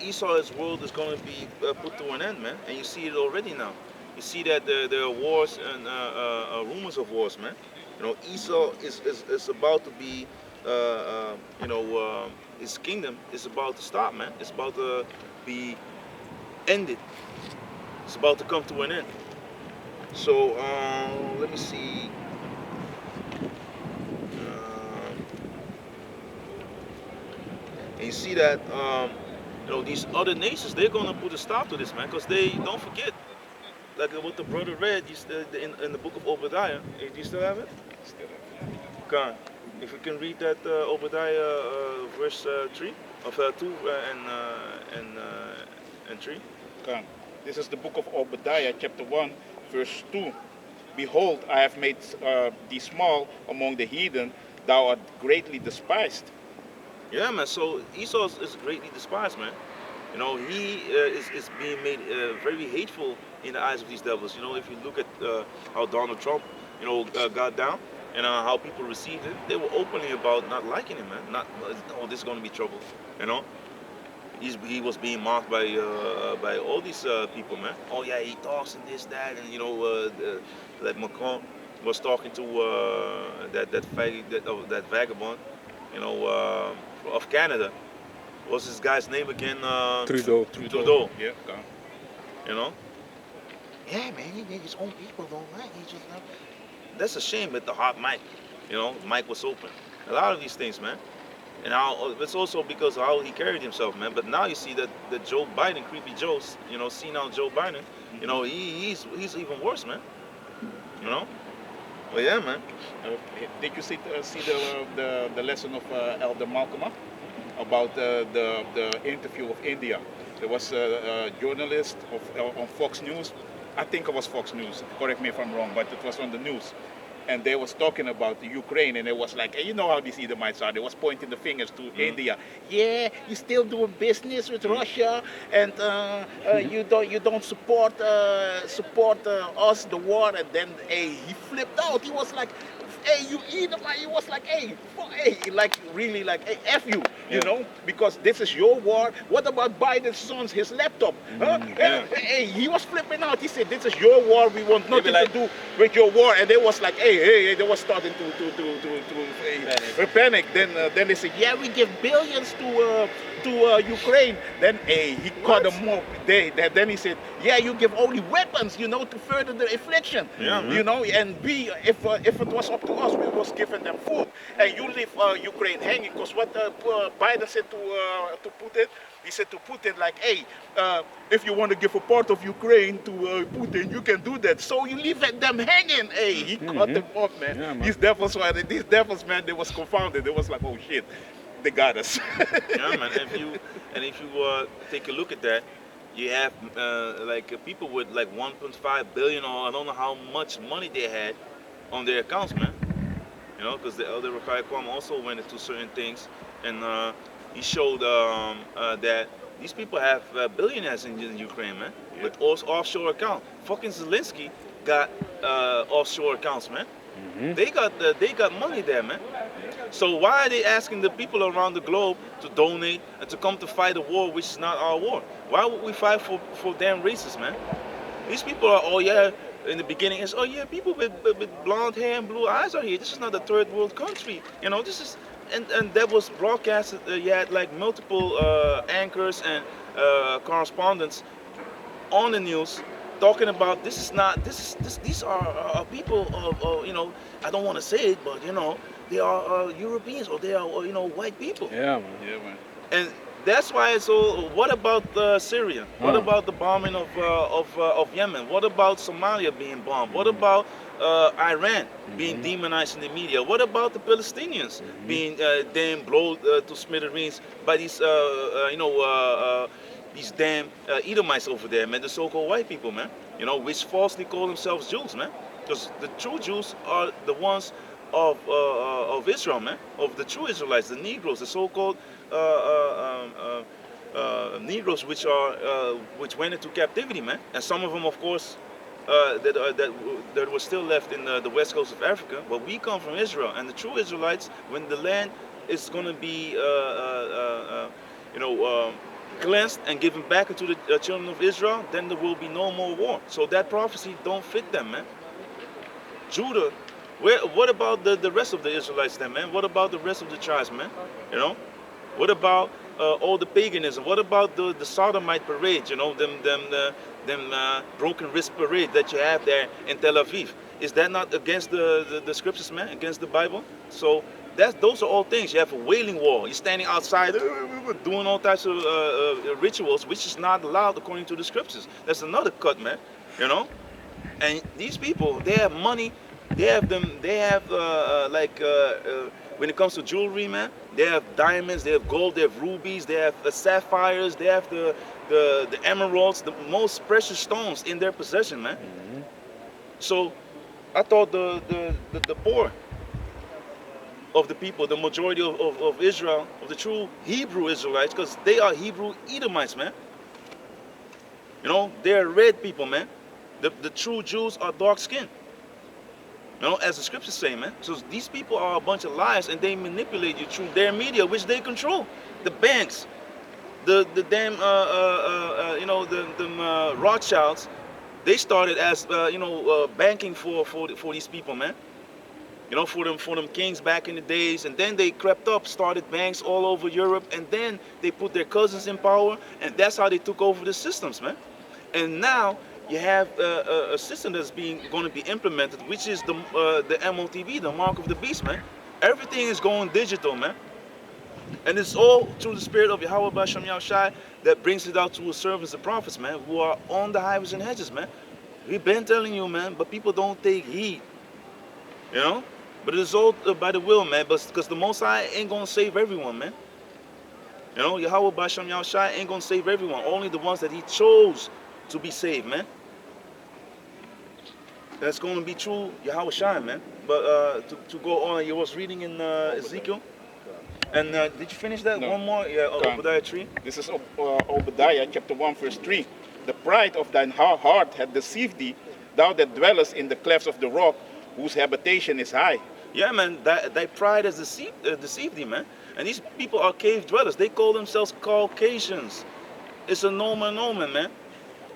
Esau's world is going to be put to an end, man. And you see it already now. You see that there are wars and rumors of wars, man. You know, Esau is about to be, you know, his kingdom is about to stop, man. It's about to be ended. It's about to come to an end. So let me see. And you see that you know, these other nations, they're gonna put a stop to this, man, because they don't forget, like what the brother read, in the book of Obadiah. Do you still have it? Still, Can, if we can read that Obadiah verse 3 of 2 and 3. come. This is the book of Obadiah, chapter 1, verse 2. Behold, I have made thee small among the heathen, thou art greatly despised. Yeah, man. So Esau is greatly despised, man. You know, he is being made very hateful in the eyes of these devils. You know, if you look at how Donald Trump, you know, got down and how people received him, they were openly about not liking him, man. Not, oh, this is going to be trouble. You know, he was being mocked by all these people, man. Oh yeah, he talks and this, that, and you know, that Macron was talking to that vagabond, you know, of Canada. What's this guy's name again? Trudeau. Trudeau. Yeah, come. You know? Yeah, man, his own people don't like. He just that's a shame with the hot mic. You know, mic was open. A lot of these things, man. And how it's also because of how he carried himself, man. But now you see that Joe Biden, creepy Joe, you know, senile Joe Biden, you know, he's even worse, man. You know? But yeah, man. Did you see the lesson of Elder Malcolm about the interview of India? There was a journalist on Fox News. I think it was Fox News. Correct me if I'm wrong, but it was on the news. And they was talking about the Ukraine, and it was like, hey, you know how these Edomites are. They was pointing the fingers to India. Yeah, you still doing business with Russia, and you don't support us, the war. And then he flipped out. He was like, hey, you Edomite. He was like, hey, like really like, hey, f you, you know, because this is your war. What about Biden's son's his laptop? Huh? Hey, he was flipping out. He said, this is your war. We want nothing to do with your war. And they was like, hey, they was starting to panic. Then they said, yeah, we give billions to Ukraine. Then he caught them up. Then he said, yeah, you give only weapons, you know, to further the affliction. You know, and if it was up to us, we was giving them food. And you leave Ukraine hanging, because what Biden said to Putin, he said to Putin, like, hey, if you want to give a part of Ukraine to Putin, you can do that. So you leave them hanging. Hey, he caught them up, man. Yeah, man. These devils, man, they was confounded. They was like, oh shit, they got us. Yeah, man. If you take a look at that, you have like people with like 1.5 billion, or I don't know how much money they had on their accounts, man. You know, because the elder Rakai Kwame also went into certain things, and he showed that these people have billionaires in Ukraine, man, with offshore accounts. Fucking Zelensky got offshore accounts, man. They got money there, man. So why are they asking the people around the globe to donate and to come to fight a war which is not our war? Why would we fight for damn races, man? These people are, oh yeah, in the beginning it's, oh yeah, people with blonde hair and blue eyes are here. This is not a third world country. You know, this is, and that was broadcasted, you had like multiple anchors and correspondents on the news talking about these are people of, you know, I don't want to say it, but you know, they are Europeans, or they are, you know, white people. Yeah, man. Yeah, man. And that's why it's all. What about Syria? What about the bombing of Yemen? What about Somalia being bombed? What about Iran being demonized in the media? What about the Palestinians being damn blown to smithereens by these these damn Edomites over there, man? The so-called white people, man. You know, which falsely call themselves Jews, man. Because the true Jews are the ones of Israel, man, of the true Israelites, the Negroes, the so-called Negroes, which went into captivity, man, and some of them, of course, that were still left in the west coast of Africa. But we come from Israel, and the true Israelites, when the land is going to be, cleansed and given back into the children of Israel, then there will be no more war. So that prophecy don't fit them, man. Judah, what about the rest of the Israelites then, man? What about the rest of the tribes, man? You know? What about all the paganism? What about the sodomite parade? You know, them broken wrist parade that you have there in Tel Aviv? Is that not against the scriptures, man? Against the Bible? So those are all things. You have a wailing wall. You're standing outside doing all types of rituals, which is not allowed according to the scriptures. That's another cut, man. You know. And these people, they have money. They have them. They have when it comes to jewelry, man, they have diamonds, they have gold, they have rubies, they have sapphires, they have the emeralds, the most precious stones in their possession, man. So I thought the poor of the people, the majority of Israel, of the true Hebrew Israelites, because they are Hebrew Edomites, man. You know, they're red people, man. The true Jews are dark skinned. You know, as the scriptures say, man. So these people are a bunch of liars, and they manipulate you through their media, which they control. The banks, the damn Rothschilds. They started as banking for these people, man. You know, for them kings back in the days, and then they crept up, started banks all over Europe, and then they put their cousins in power, and that's how they took over the systems, man. And now you have a system that's going to be implemented, which is the MOTB, the mark of the beast, man. Everything is going digital, man. And it's all through the spirit of Yahweh B'Shem Yahushai that brings it out to his servants, the prophets, man, who are on the highways and hedges, man. We've been telling you, man, but people don't take heed, you know. But it's all by the will, man, because the Most High ain't going to save everyone, man. You know, Yahweh B'Shem Yahushai ain't going to save everyone, only the ones that he chose to be saved, man. That's going to be true, Yahweh Shai, man. But to go on, you was reading in Ezekiel. And did you finish that? No. One more? Yeah, Obadiah 3. This is Obadiah chapter 1 verse 3. The pride of thine heart hath deceived thee, thou that dwellest in the clefts of the rock, whose habitation is high. Yeah, man, thy pride has deceived thee, man. And these people are cave dwellers. They call themselves Caucasians. It's a nomen, man.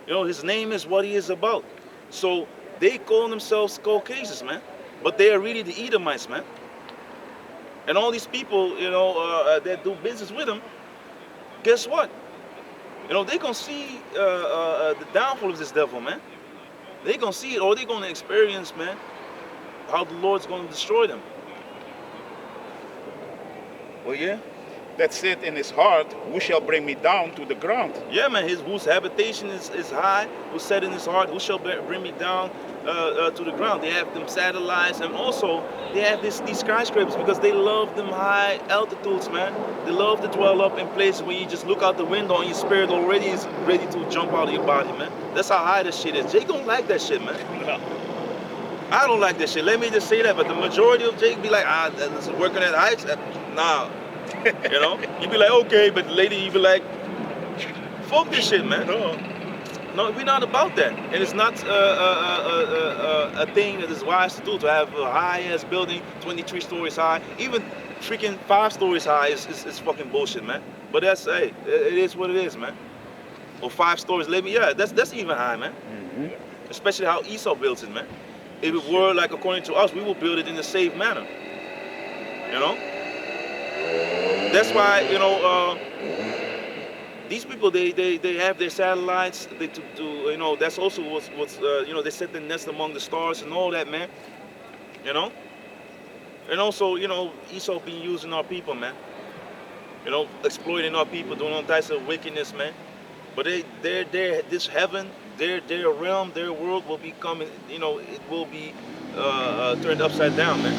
You know, his name is what he is about. So they call themselves Caucasians, man. But they are really the Edomites, man. And all these people, you know, that do business with them, guess what? You know, they're going to see the downfall of this devil, man. They're going to see it, or they're going to experience, man, how the Lord's going to destroy them. Well, yeah. That said in his heart, who shall bring me down to the ground? Yeah, man, whose habitation is high, who said in his heart, who shall bring me down to the ground? They have them satellites, and also they have these skyscrapers because they love them high altitudes, man. They love to dwell up in places where you just look out the window and your spirit already is ready to jump out of your body, man. That's how high this shit is. Jake don't like that shit, man. I don't like that shit. Let me just say that, but the majority of Jake be like, this is working at heights. Nah. You know, you be like, okay, but later you be like, fuck this shit, man. No, we're not about that, and it's not a thing that is wise to do. To have a high-ass building, 23 stories high, even freaking 5 stories high is fucking bullshit, man. But that's, hey, it is what it is, man. Or 5 stories, that's even high, man. Mm-hmm. Especially how Esau builds it, man. If it were like according to us, we will build it in a safe manner. You know. That's why, you know, these people, they have their satellites. They you know, that's also what's you know, they set the nest among the stars and all that, man. You know, and also, you know, Esau being using our people, man. You know, exploiting our people, doing all types of wickedness, man. But this heaven, their realm, their world will be coming. You know, it will be turned upside down, man.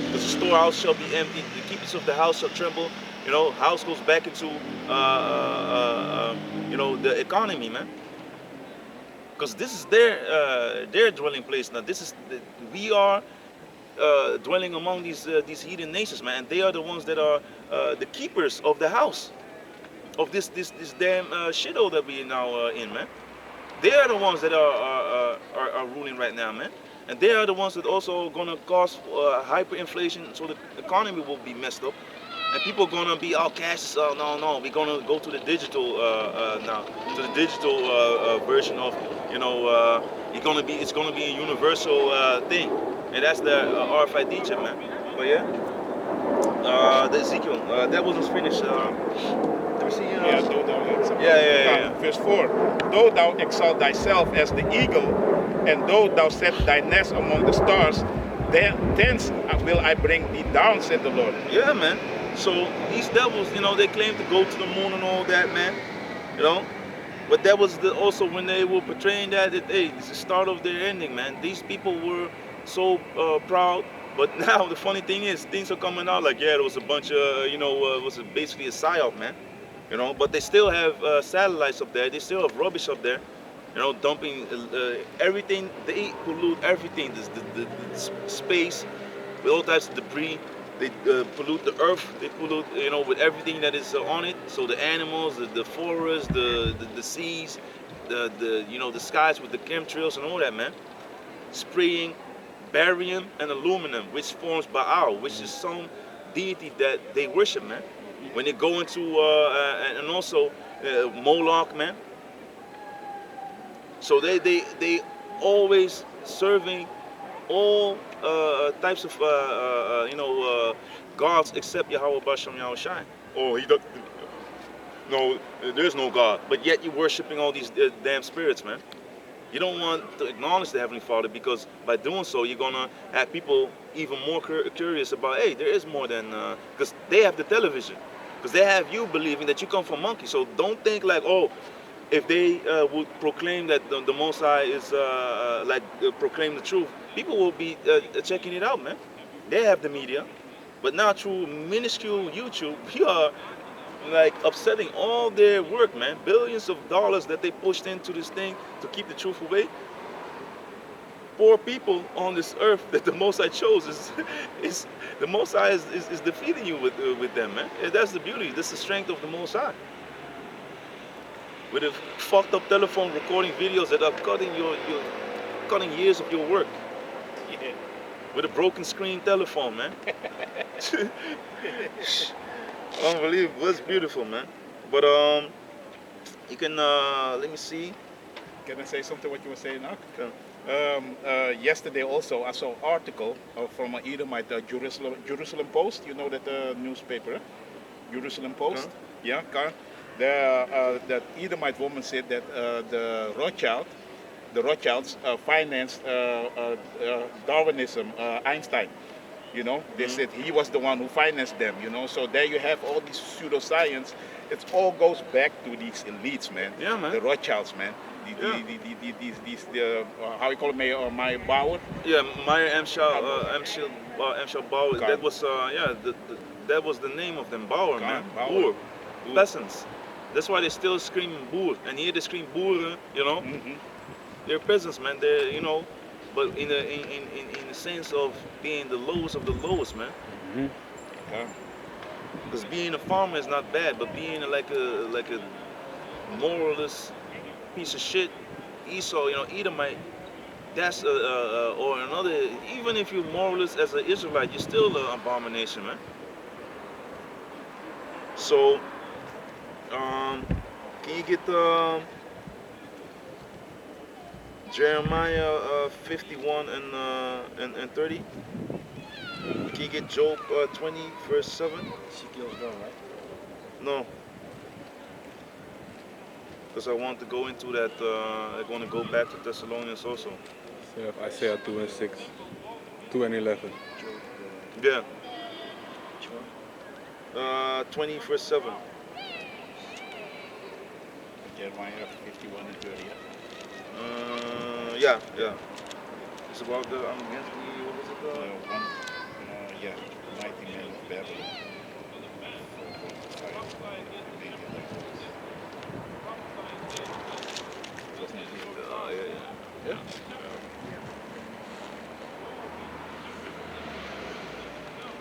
Because the storehouse shall be empty, the keepers of the house shall tremble. You know, house goes back into, you know, the economy, man. Because this is their dwelling place now. We are dwelling among these heathen nations, man. And they are the ones that are the keepers of the house, of this damn shithole that we are now in, man. They are the ones that are ruling right now, man. And they are the ones that also are going to cause hyperinflation, so the economy will be messed up. And people gonna be all cash. Oh no, no, we're gonna go to the digital now, to the digital version of, you know, it's gonna be a universal thing, and that's the RFID chip, man. But yeah, the Ezekiel, that wasn't finished. Let me see. Yeah, though thou exalt. Yeah, yeah, yeah, yeah. Verse 4. Though thou exalt thyself as the eagle, and though thou set thy nest among the stars, thence will I bring thee down, said the Lord. Yeah, man. So these devils, they claim to go to the moon and all that, man. You know, but that was also when they were portraying that, hey, it's the start of their ending, man. These people were so proud, but now the funny thing is, things are coming out like, yeah, it was a bunch of, it was basically a psyop, man. But they still have satellites up there. They still have rubbish up there. Dumping everything. They pollute everything. The space with all types of debris. They pollute the earth. They pollute, with everything that is on it. So the animals, the forests, the seas, the skies with the chemtrails and all that, man. Spraying barium and aluminum, which forms Baal, which is some deity that they worship, man. When they go into and also Moloch, man. So they always serving all types of gods except Yahweh Bashem Yahweh Shai. Oh, he does. No, there's no God. But yet you're worshiping all these damn spirits, man. You don't want to acknowledge the Heavenly Father, because by doing so, you're gonna have people even more curious about, hey, there is more than, because they have the television, because they have you believing that you come from monkeys. So don't think like, oh, if they would proclaim that the Most High is proclaim the truth, people will be checking it out, man. They have the media, but now through minuscule YouTube, you are like upsetting all their work, man. Billions of dollars that they pushed into this thing to keep the truth away. Poor people on this earth that the Most High chose is the Most High is defeating you with them, man. And that's the beauty. That's the strength of the Most High. With a fucked up telephone recording videos that are cutting years of your work. Yeah. With a broken screen telephone, man. Unbelievable. It's beautiful, man. But you can let me see. Can I say something what you were saying now? Okay. Yesterday also I saw an article from an Edomite, Jerusalem Post. You know that newspaper, Jerusalem Post? Okay. Yeah, Carl. That Edomite woman said that the Rothschilds financed Darwinism, Einstein. They said he was the one who financed them. So there you have all these pseudoscience. It all goes back to these elites, man. Yeah, man. The Rothschilds, man. How you call it, Meyer Bauer? Yeah, Meyer Amschel Bauer. God. That was that was the name of them, Bauer, man. Bauer. Boer. Peasants. That's why they still screaming Boer. And here they scream Boeren, Mm-hmm. They're peasants, man. They're but in the sense of being the lowest of the lowest, man. Mhm. Yeah. Because being a farmer is not bad, but being like a moralist piece of shit, Esau, Edomite, that's or another. Even if you're moralist as an Israelite, you're still an abomination, man. So, can you get Jeremiah 51 and 30? Can you get Job 20 verse 7? Ezekiel's gone, right? No. Because I want to go into that, I'm going to go back to Thessalonians also. Isaiah 2 and 6. 2 and 11. Yeah. 20 verse 7. Jeremiah 51 and 30. Yeah. It's about the, I'm against the, what was it? Yeah, mighty men of Babylon. Yeah.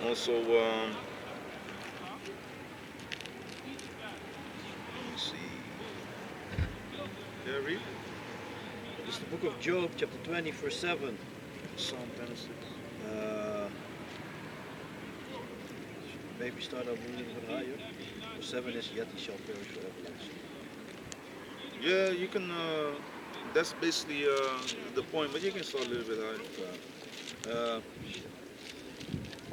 Also, let me see. Yeah, read. It's the book of Job, chapter 20, verse 7. Psalm 26. maybe start up a little bit higher. Verse 7 is, yet he shall perish forever. Like so. Yeah, you can. That's basically the point, but you can start a little bit higher.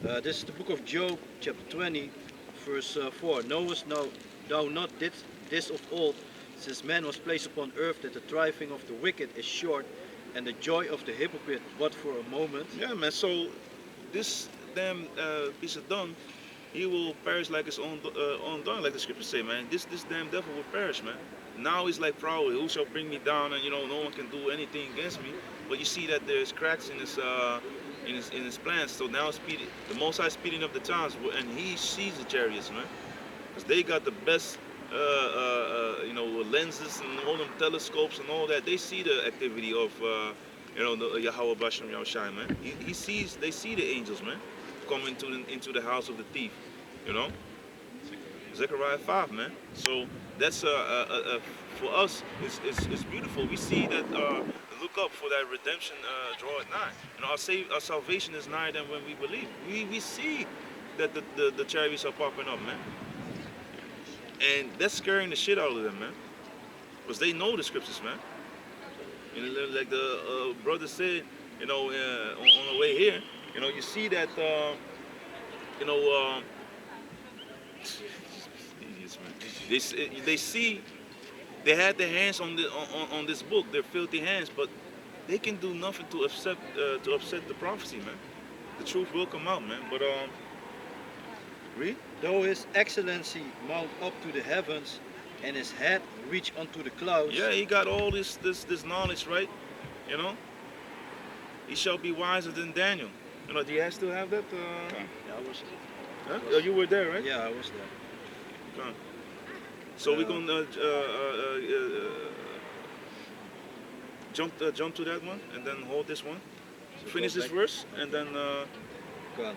Uh, this is the book of Job, chapter 20, verse 4. Knowest thou not this of old, since man was placed upon earth, that the thriving of the wicked is short, and the joy of the hypocrite but for a moment? Yeah, man. So this damn piece of dung, he will perish like his own dung, like the scriptures say, man. This damn devil will perish, man. Now he's like proud, who shall bring me down, and no one can do anything against me. But you see that there's cracks in his plans. So now the Most High speeding up the times, and he sees the chariots, man, because they got the best lenses and all them telescopes and all that. They see the activity of the Yahweh Bashem Yahushai, man. They see the angels, man, come into the house of the thief, Zechariah 5, man. So that's for us, it's beautiful. We see that look up for that redemption draw at nigh. Our salvation is nigher than when we believe. We see that the chariots are popping up, man, and that's scaring the shit out of them, man, because they know the scriptures, man. Like the brother said, on the way here, you see that, idiots, man. They see they had their hands on this book, their filthy hands, but they can do nothing to upset the prophecy, man. The truth will come out, man. But read. Though his excellency mount up to the heavens, and his head reach unto the clouds. Yeah, he got all this knowledge, right? He shall be wiser than Daniel. Do you still have that? Yeah, I was. Huh? Oh, you were there, right? Yeah, I was there. Okay. So we're gonna jump to that one, and then hold this one. So Finish go this back. verse, and then God.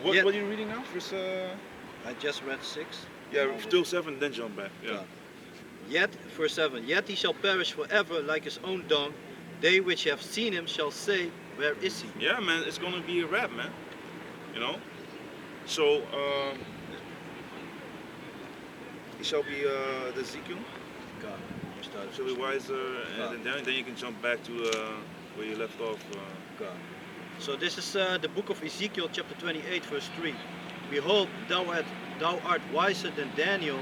what Yet, are you reading now? Verse. I just read 6. Yeah, Now still 7, then jump back. Yeah. God. Yet, verse 7, yet he shall perish forever like his own dung. They which have seen him shall say, where is he? Yeah, man, it's gonna be a wrap, man. So he shall be the Ezekiel. God. You started Shall be wiser, God. and then you can jump back to where you left off. God. So this is the book of Ezekiel, chapter 28, verse 3. Behold, thou art wiser than Daniel.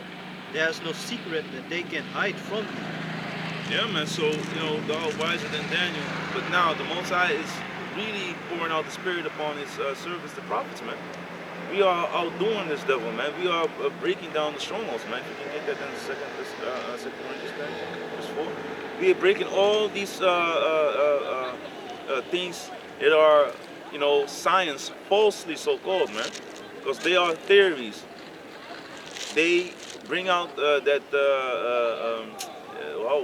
There is no secret that they can hide from thee. Yeah, man. So thou art wiser than Daniel. But now the Most High is really pouring out the Spirit upon His servants, the prophets, man. We are outdoing this devil, man. We are breaking down the strongholds, man. If you can get that in the second Corinthians 10, verse 4. We are breaking all these things that are, science, falsely so-called, man. Because they are theories. They bring out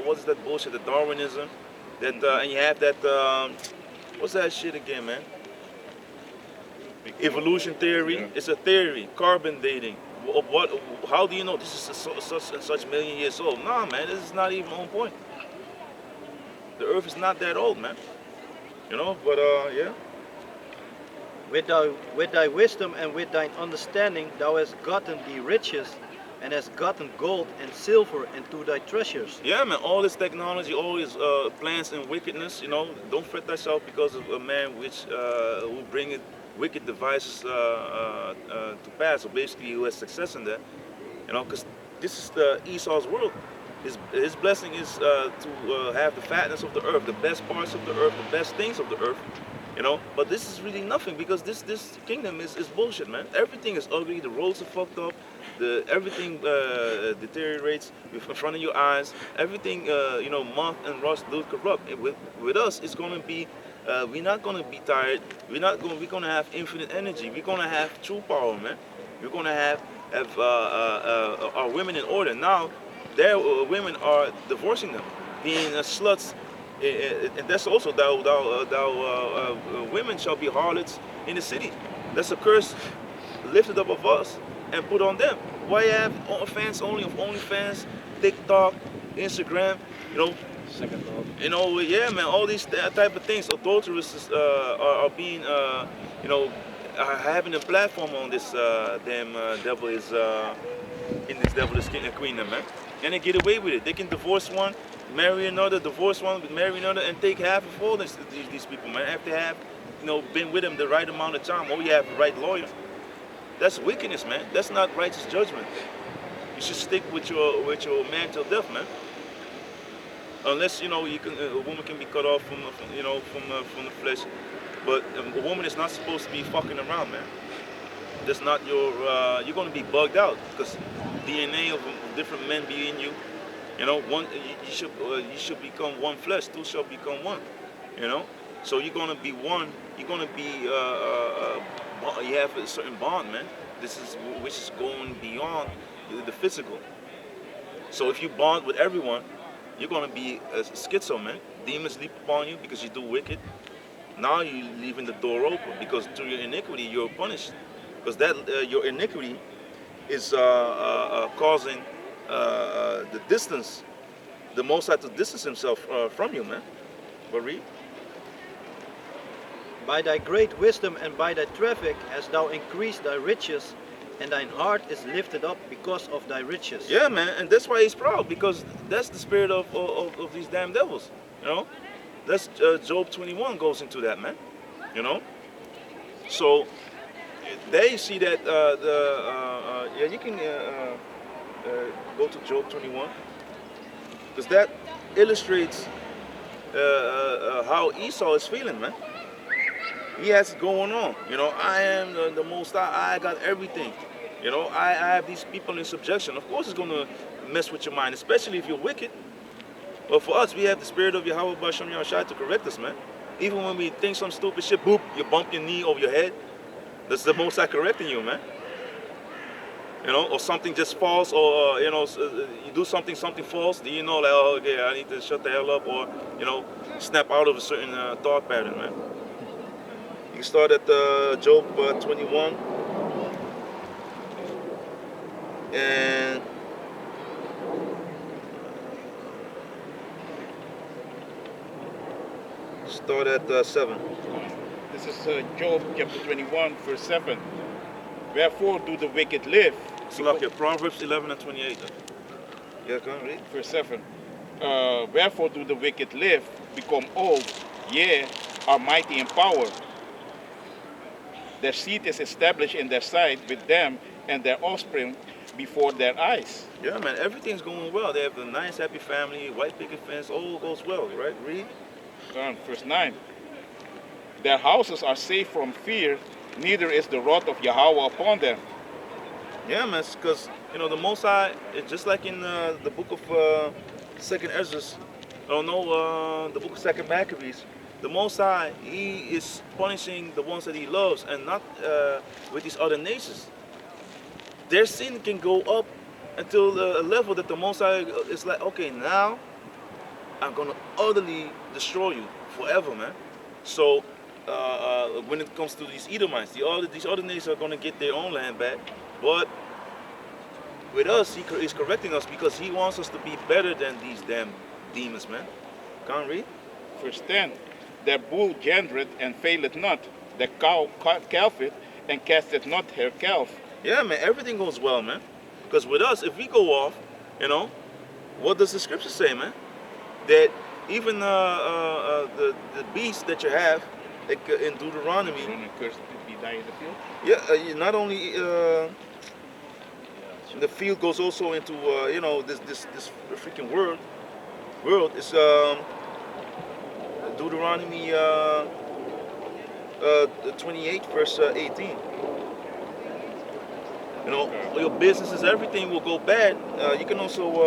what's that bullshit? The Darwinism. That and you have that. What's that shit again, man? Evolution theory. Yeah. It's a theory. Carbon dating. What? How do you know this is such and such million years old? Nah, man. This is not even on point. The Earth is not that old, man. But yeah. With thy wisdom and with thine understanding thou hast gotten thee riches, and hast gotten gold and silver into thy treasures. Yeah, man. All this technology, all these plans and wickedness. Don't fret thyself because of a man which will bring it wicked devices to pass. So basically, who has success in that. Because this is the Esau's world. His blessing is to have the fatness of the earth, the best parts of the earth, the best things of the earth. But this is really nothing because this kingdom is bullshit, man. Everything is ugly. The roads are fucked up. Everything deteriorates in front of your eyes. Everything, moth and rust do corrupt. With us, it's gonna be. We're not gonna be tired. We're gonna have infinite energy. We're gonna have true power, man. We're gonna have our women in order. Now, their women are divorcing them, being sluts. And that's also thou women shall be harlots in the city. That's a curse lifted up of us and put on them. Why you have fans only of OnlyFans, TikTok, Instagram, Second love. Yeah, man, all these type of things. Adulteresses are being, having a platform on this damn devil is in this devilish king and queendom, man. And they get away with it. They can divorce one, marry another, divorce one, marry another, and take half of all these people, man. After have, been with them the right amount of time, or you have the right lawyer. That's wickedness, man. That's not righteous judgment. You should stick with your man till death, man. Unless you can, a woman can be cut off from the flesh, but a woman is not supposed to be fucking around, man. That's not your. You're gonna be bugged out because DNA of different men be in you. One you should become one flesh. Two shall become one. So you're gonna be one. You're gonna be you have a certain bond, man. Which is going beyond the physical. So if you bond with everyone, you're gonna be a schizo, man. Demons leap upon you because you do wicked. Now you're leaving the door open because through your iniquity you're punished. Because your iniquity is causing the distance, the Most High to distance Himself from you, man. But read. By thy great wisdom and by thy traffic hast thou increased thy riches, and thine heart is lifted up because of thy riches. Yeah, man, and that's why he's proud, because that's the spirit of these damn devils. That's Job 21 goes into that, man. So they see that you can go to Job 21 because that illustrates how Esau is feeling, man. He has it going on. I am the Most High. I got everything. I have these people in subjection. Of course, it's going to mess with your mind, especially if you're wicked. But for us, we have the spirit of Yahweh B'Shem Yahushua to correct us, man. Even when we think some stupid shit, boop, you bump your knee over your head. That's the Most High correcting you, man. Or something just falls, or you do something false. Do you know, like, oh, okay, I need to shut the hell up, or snap out of a certain thought pattern, man. You start at Job 21, and start at 7. This is Job chapter 21, verse 7. Wherefore do the wicked live? So like Proverbs 11 and 28. Yeah, come on, read. Verse 7. Wherefore do the wicked live, become old, yea, are mighty in power? Their seed is established in their sight with them and their offspring before their eyes. Yeah, man, everything's going well. They have a nice, happy family, white picket fence, all goes well, right? Read. Verse 9. Their houses are safe from fear, neither is the wrath of Yahweh upon them. Yeah, man, because, the Most High, it's just like in the book of 2nd Ezra, the book of 2nd Maccabees, the Most High, He is punishing the ones that He loves and not with these other nations. Their sin can go up until a level that the Most High is like, okay, now I'm going to utterly destroy you forever, man. So when it comes to these Edomites, these other nations are going to get their own land back. But with us, He's correcting us because He wants us to be better than these damn demons, man. Can't read? Verse 10. Their bull gendereth and faileth not. Their cow calveth and casteth not her calf. Yeah, man, everything goes well, man. Because with us, if we go off, what does the scripture say, man? That even the beasts that you have, like in Deuteronomy. Cursed be die in the field. Yeah, not only the field goes also into this freaking world. It's Deuteronomy 28 verse 18. Your businesses, everything will go bad. You can also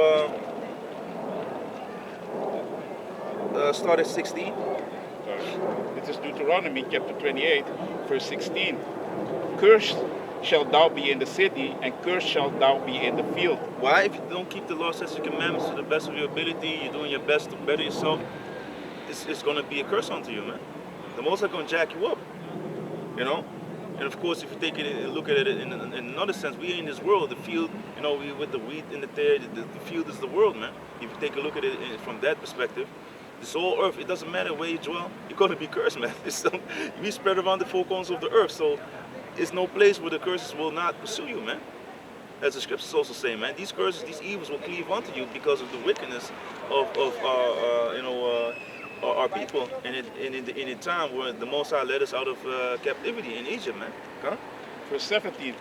start at 16. This is Deuteronomy chapter 28, verse 16. Cursed shalt thou be in the city, and cursed shalt thou be in the field. Why? If you don't keep the law, statutes, and commandments to the best of your ability, you're doing your best to better yourself, it's going to be a curse unto you, man. The Most High going to jack you up, And of course, if you take it and look at it in another sense, we are in this world. The field, we with the wheat in the there, the field is the world, man. If you take a look at it from that perspective, this whole earth, it doesn't matter where you dwell, you're going to be cursed, man. We spread around the four corners of the earth. So is no place where the curses will not pursue you, man. As the scriptures also say, man, these curses, these evils will cleave unto you because of the wickedness of our people, and in the time where the Most High led us out of captivity in Egypt, man. Huh? Verse 17.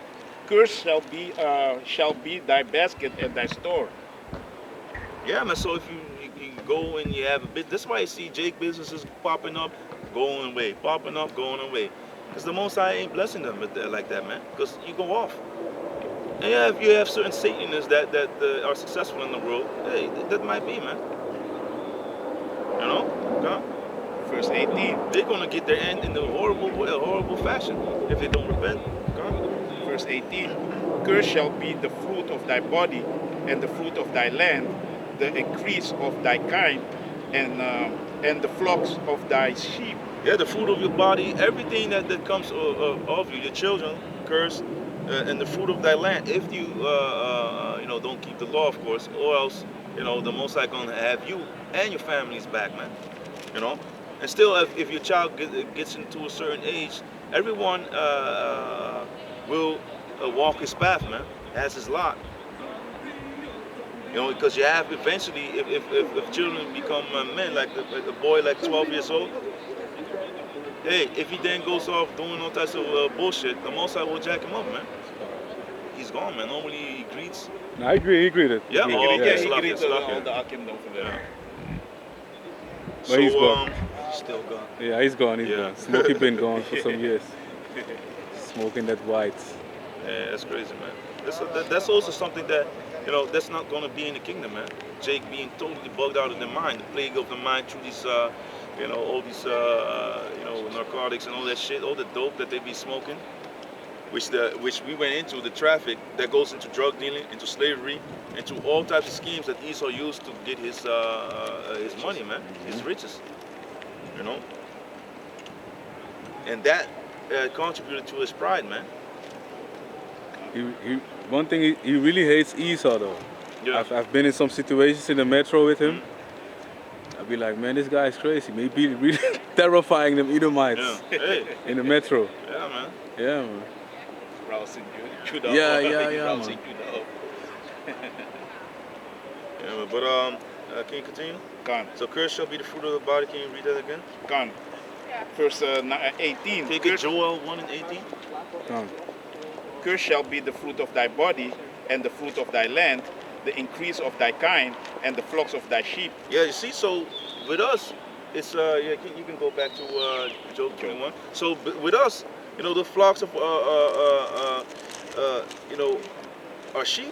Cursed shall be thy basket and thy store. Yeah, man. So if you go and you have a bit, that's why you see Jake businesses popping up, going away, popping up, going away, because the Most High ain't blessing them like that, man. Because you go off. And yeah, if you have certain Satanists that are successful in the world, hey, that might be, man. You know, huh? Verse 18. They're gonna get their end in a horrible fashion if they don't repent. Huh? Verse 18. Cursed shall be the fruit of thy body, and the fruit of thy land, the increase of thy kind, and the flocks of thy sheep. Yeah, the fruit of your body, everything that comes of you, your children, cursed, and the fruit of thy land. If you don't keep the law, of course, or else the Most High gonna have you and your families back, man. You know, and still, if your child gets into a certain age, everyone will walk his path, man. Has his lot. You know, because you have eventually, if children become men, like a boy like 12 years old, hey, if he then goes off doing all types of bullshit, the Most High will jack him up, man. He's gone, man. Normally he greets. No, I agree. He agreed. Yeah, He oh, agreed. okay. He Slav, greets Slav, all yeah. the Akim over there. Yeah. But he's gone. Still gone. Yeah, he's gone. He's Yeah. gone. Smokey been gone for some years. Smoking that white. Yeah, that's crazy, man. That's also something that, that's not going to be in the kingdom, man. Jake being totally bugged out of their mind, the plague of the mind through these, all these, narcotics and all that shit, all the dope that they be smoking, which we went into, the traffic that goes into drug dealing, into slavery, into all types of schemes that Esau used to get his money, man, his riches, and that contributed to his pride, man. One thing he really hates Esau though. Yeah. I've been in some situations in the metro with him. I'd be like, man, this guy is crazy. Maybe really terrifying them Edomites Yeah. Hey. in the metro. Yeah, man. Yeah, man. Rousing Judah. Yeah, up. yeah, yeah, Rousing man. Judah up. Yeah, but can you continue? Gone. So cursed shall be the fruit of the body. Can you read that again? Gone. Verse 18. Can you get Joel 1 and 18? Come. Cursed shall be the fruit of thy body, and the fruit of thy land, the increase of thy kind, and the flocks of thy sheep. Yeah, you see, so with us, it's you can go back to Job 21. So with us, the flocks of our sheep,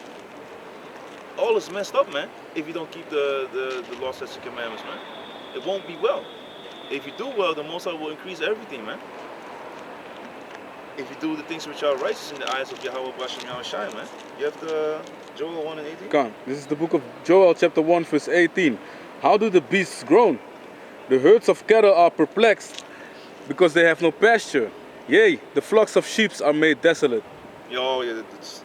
all is messed up, man. If you don't keep the law, statutes, and commandments, man, it won't be well. If you do well, the Most High will increase everything, man. If you do the things which are righteous in the eyes of Yahweh Bashem Yahweh Shai, man. You have the Joel 1 and 18? Come. This is the book of Joel, chapter 1, verse 18. How do the beasts groan? The herds of cattle are perplexed, because they have no pasture. Yea, the flocks of sheep are made desolate. Oh, yeah, that's,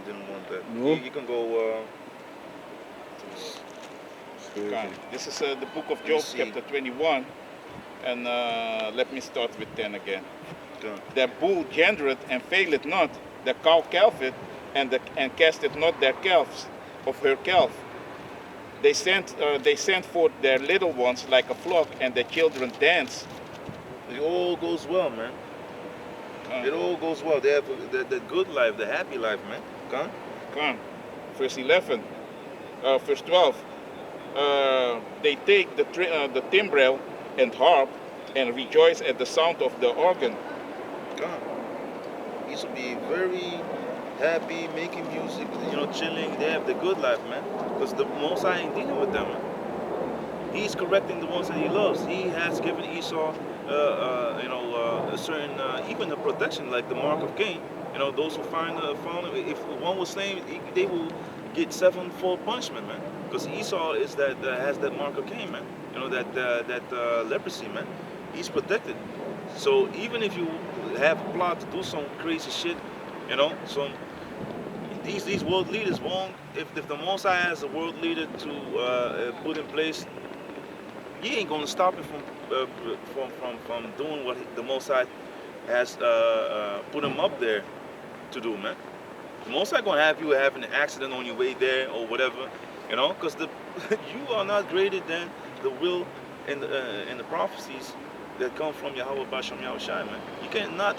didn't want that. No? You can go. Gone. This is the book of me Job, see. chapter 21. And let me start with 10 again. Done. The bull gendereth and faileth not, the cow calveth, and casteth not their calves of her calf. They send forth their little ones like a flock, and their children dance. It all goes well, man. It all goes well. They have the good life, the happy life, man. Come. Come. Verse 11. Verse 12. They take the timbrel and harp, and rejoice at the sound of the organ. Come. He should be very happy, making music, chilling. They have the good life, man. Because the Most High ain't dealing with them, man. He's correcting the ones that he loves. He has given Esau, a certain, even a protection, like the mark of Cain. Those who found him, if one was slain, they will get sevenfold punishment, man. Because Esau is that has that mark of Cain, man. That leprosy, man. He's protected. So even if you have a plot to do some crazy shit, these world leaders won't. If the Most High has a world leader to put in place, he ain't gonna stop him from doing what the Most High has put them up there to do, man. The Most High gonna have you having an accident on your way there or whatever, you know, because the you are not greater than the will and the prophecies that come from Yahweh Basham Yahushai, man. You can't not,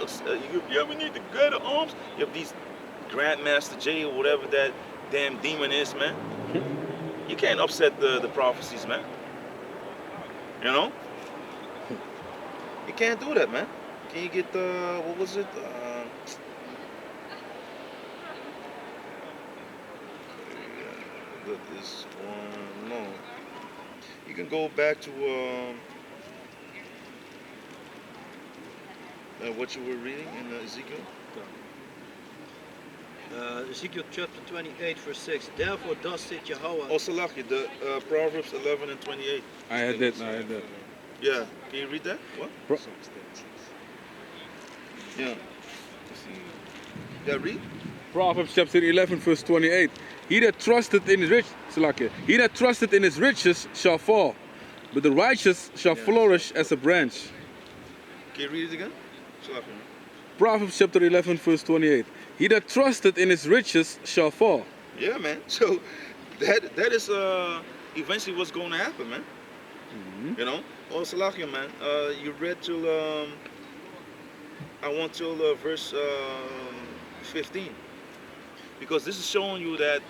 you ever need the greater arms? You have these Grandmaster J or whatever that damn demon is, man. You can't upset the prophecies, man. You know? You can't do that, man. Can you get the, what was it? This one, no. You can go back to what you were reading in Ezekiel. Ezekiel chapter 28, verse 6. Therefore, thus saith Yahweh. Oh, Salaki, the Proverbs 11 and 28. I had that. Yeah, can you read that? What? Yeah. Yeah, read. Proverbs chapter 11, verse 28. He that trusted in his he that trusted in his riches shall fall, but the righteous shall flourish as a branch. Can you read it again? Salaki. Proverbs chapter 11, verse 28. He that trusted in his riches shall fall. Yeah, man. So that is eventually what's going to happen, man. You know. Oh, Salakia, man. You read till I want till verse 15, because this is showing you that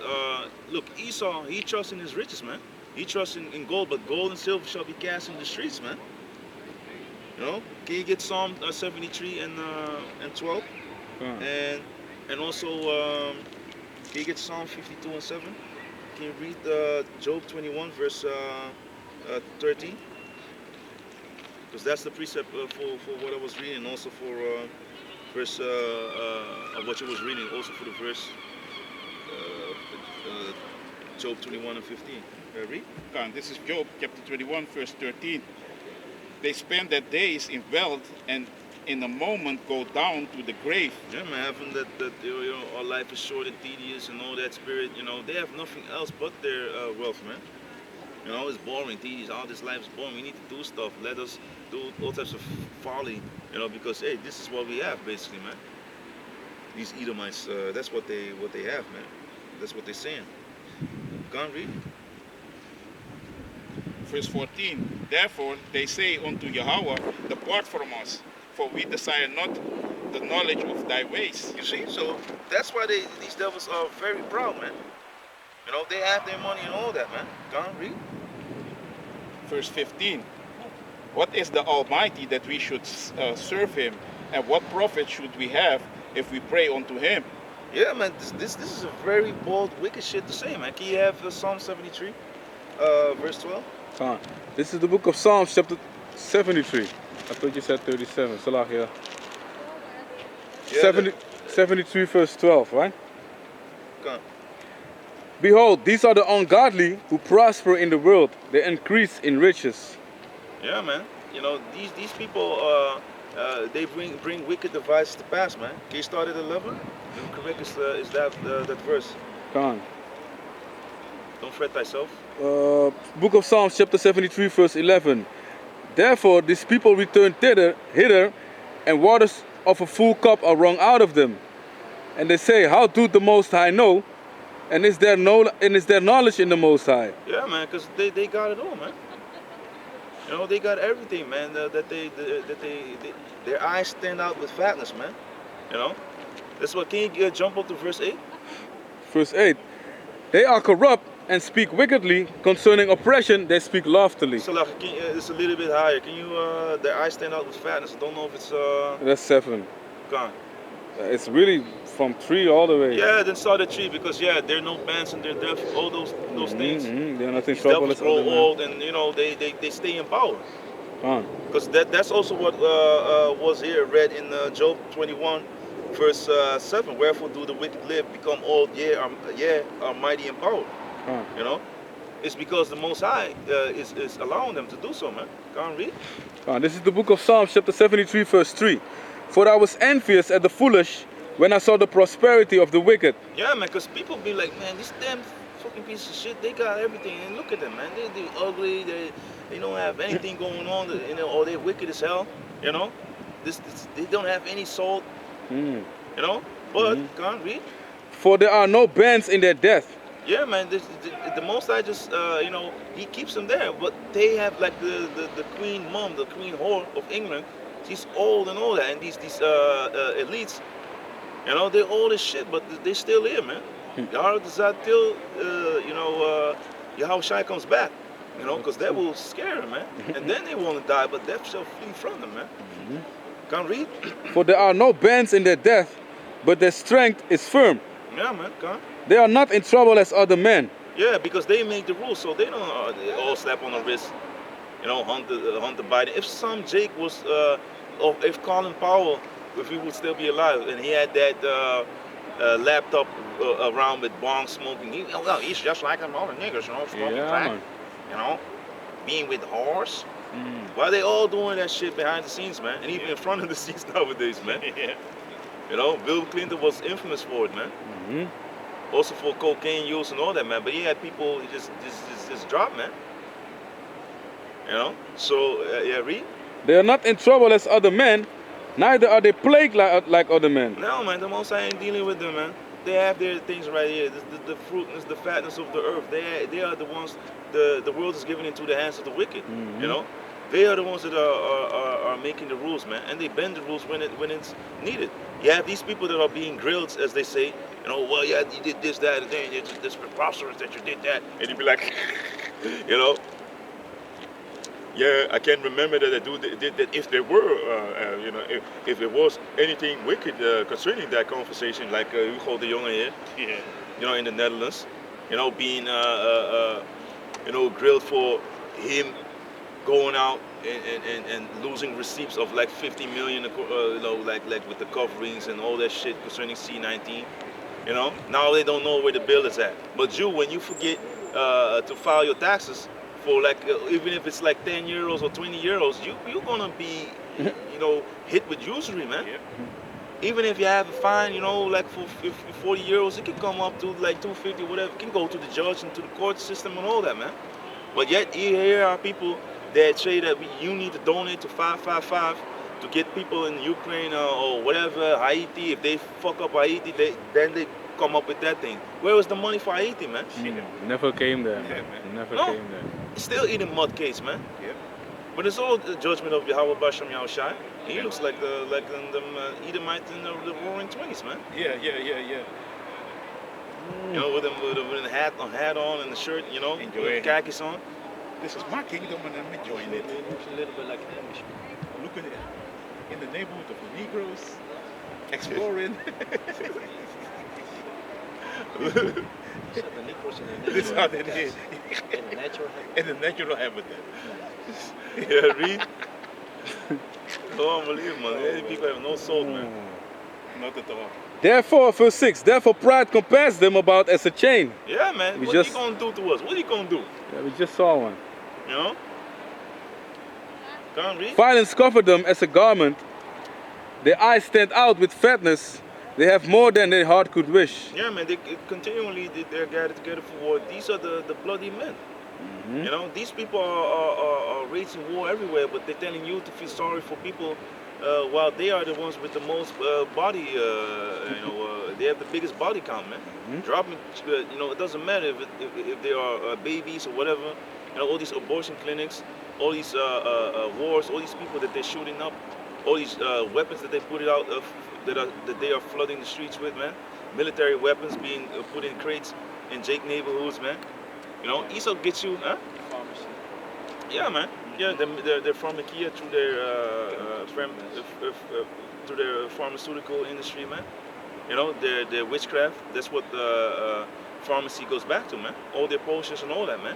look, Esau, he trusts in his riches, man. He trusts in gold, but gold and silver shall be cast in the streets, man. You know. Can you get Psalm 73 and 12, and also can you get Psalm 52 and 7? Can you read Job 21 verse 13? Because that's the precept for what I was reading, and also for verse of what you was reading, also for the verse Job 21 and 15. Read. This is Job chapter 21, verse 13. They spend their days in wealth and in a moment go down to the grave. Yeah, man, having that you know, our life is short and tedious and all that spirit, you know, they have nothing else but their wealth, man. You know, it's boring, tedious, all this life is boring. We need to do stuff. Let us do all types of folly, you know, because hey, this is what we have basically, man. These Edomites, that's what they have, man. That's what they're saying. Go on, read. Verse 14. Therefore they say unto Yahweh, depart from us, for we desire not the knowledge of thy ways. You see, so that's why these devils are very proud, man. You know, they have their money and all that, man. Go on, read. Verse 15. What is the Almighty that we should serve him, and what profit should we have if we pray unto him? Yeah, man, this is a very bold, wicked shit to say, man. Can you have Psalm 73, verse 12? This is the book of Psalms, chapter 73. I thought you said 37. Salahia. Yeah, 73, verse 12, right? Go on. Behold, these are the ungodly who prosper in the world. They increase in riches. Yeah, man. You know, these people, they bring wicked devices to pass, man. Can you start at 11? The correct is that verse. Come on. Don't fret thyself. Book of Psalms, chapter 73, verse 11. Therefore, these people return hither, and waters of a full cup are wrung out of them. And they say, how doth the Most High know? And is there knowledge in the Most High? Yeah, man, because they got it all, man. You know, they got everything, man. Their eyes stand out with fatness, man. You know, that's what. Can you jump up to verse 8? Verse 8. They are corrupt and speak wickedly. Concerning oppression, they speak loftily. So, like, it's a little bit higher. Can you? Their eyes stand out with fatness. I don't know if it's. That's 7. Gone. It's really from 3 all the way. Yeah, then start at 3 because yeah, there are no bands and they're deaf. All those things. They're not in These trouble devils as grow other men. old, and you know they stay in power. Because that's also what was here read in Job 21, verse 7. Wherefore do the wicked live, become old, are mighty in power. You know, it's because the Most High is allowing them to do so, man. Go on, read. This is the book of Psalms, chapter 73, verse 3. For I was envious at the foolish when I saw the prosperity of the wicked. Yeah, man, because people be like, man, this damn fucking piece of shit, they got everything, and look at them, man. They're ugly, they don't have anything going on, you know, or they're wicked as hell, you know. They don't have any salt, Mm. you know. But Mhm. can't read. For there are no bands in their death. Yeah, man. The Most High just, you know, He keeps them there. But they have like the Queen Mom, the Queen Whore of England. She's old and all that, and these elites, you know, they're old as shit, but they still here, man. Yahweh till, you know, Yahushua comes back, you know, because that will scare them, man. And then they want to die, but death shall flee from them, man. Can't read? For there are no bands in their death, but their strength is firm. Yeah, man. Can't. They are not in trouble as other men. Yeah, because they make the rules, so they don't they all slap on the wrist, you know, Hunter Biden. If some Jake was, or if Colin Powell, if he would still be alive, and he had that laptop around with bong smoking, well, he's just like them other niggas, you know, smoking crack, man. you know, being with whores. Why they all doing that shit behind the scenes, man, and even in front of the scenes nowadays, man? Yeah. You know, Bill Clinton was infamous for it, man. Also for cocaine use and all that, man. But he had people just drop, man. You know? So, yeah, read? They are not in trouble as other men, neither are they plagued like other men. No, man, the Most High ain't dealing with them, man. They have their things right here. The fruitness, the fatness of the earth. They are the ones, the world is given into the hands of the wicked, you know? They are the ones that are making the rules, man. And they bend the rules when it's needed. You have these people that are being grilled, as they say, you know, well, yeah, you did this, that, and then it's preposterous that you did that. And you'd be like, you know, yeah, I can remember that a dude did that. If there were, you know, if there was anything wicked concerning that conversation, like Hugo de Jonge here, Yeah. you know, in the Netherlands, you know, being, you know, grilled for him going out and losing receipts of like 50 million, you know, like with the coverings and all that shit concerning C-19. You know, now they don't know where the bill is at. But you, when you forget to file your taxes for like, even if it's like 10 euros or 20 euros, you're gonna be, you know, hit with usury, man. Yeah. Even if you have a fine, you know, like for 40 euros, it can come up to like 250, whatever. It can go to the judge and to the court system and all that, man. But yet here are people that say that you need to donate to 555 to get people in Ukraine or whatever, Haiti. If they fuck up Haiti, then they come up with that thing. Where was the money for Haiti, man? Never came there. Yeah, man. Never No. came there. Still eating mud cakes, man. Yeah. But it's all the judgment of Yahweh Basham Yahushai. He looks like the Edomites in the Roaring Twenties, man. Yeah. You know, with a hat on and the shirt, you know, with Enjoy. khakis on. This is my kingdom and I'm enjoying it. It looks a little bit like Amish. Look at it. In the neighborhood of the Negroes, exploring. These are the Negroes in This is how they habitat. did. In the natural habitat. In the natural habitat. Yeah, read. Oh, unbelievable, man. These people have no soul, man. Not at all. Therefore, verse 6, therefore pride compares them about as a chain. Yeah, man. We What just- he gonna do to us? What he gonna do? Yeah, we just saw one. You know? Can't read. Violence covered them as a garment. Their eyes stand out with fatness. They have more than their heart could wish. Yeah, man. They continually they're gathered together for war. These are the bloody men. You know, these people are raging war everywhere, but they're telling you to feel sorry for people, while they are the ones with the most body. You know, they have the biggest body count, man. Dropping, you know, it doesn't matter if they are babies or whatever. You know, all these abortion clinics, all these wars, all these people that they're shooting up, all these weapons that they put it out of, that they are flooding the streets with, man. Military weapons being put in crates in Jake neighborhoods, man. You know, Esau gets you, huh? Pharmacy. Yeah, man. Yeah, they're from IKEA through their pharmaceutical industry, man. You know, their witchcraft. That's what pharmacy goes back to, man. All their potions and all that, man.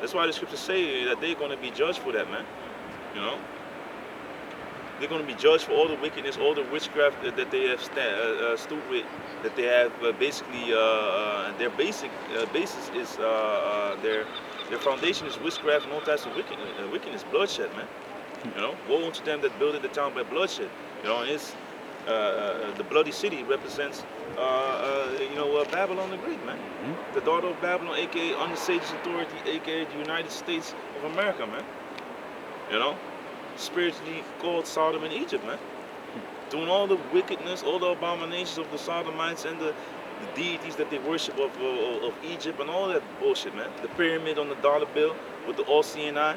That's why the scriptures say that they're going to be judged for that, man. You know, they're going to be judged for all the wickedness, all the witchcraft that they have stood with. That they have basically their basic basis is their foundation is witchcraft and all types of wickedness, bloodshed, man. You know, woe unto them that builded the town by bloodshed. You know, and it's the bloody city represents you know, Babylon the Great, man. The daughter of Babylon, aka under Satan's authority, aka the United States of America, man. You know, spiritually called Sodom and Egypt, man. Doing all the wickedness, all the abominations of the Sodomites and the deities that they worship of Egypt and all that bullshit, man. The pyramid on the dollar bill with the all-seeing eye.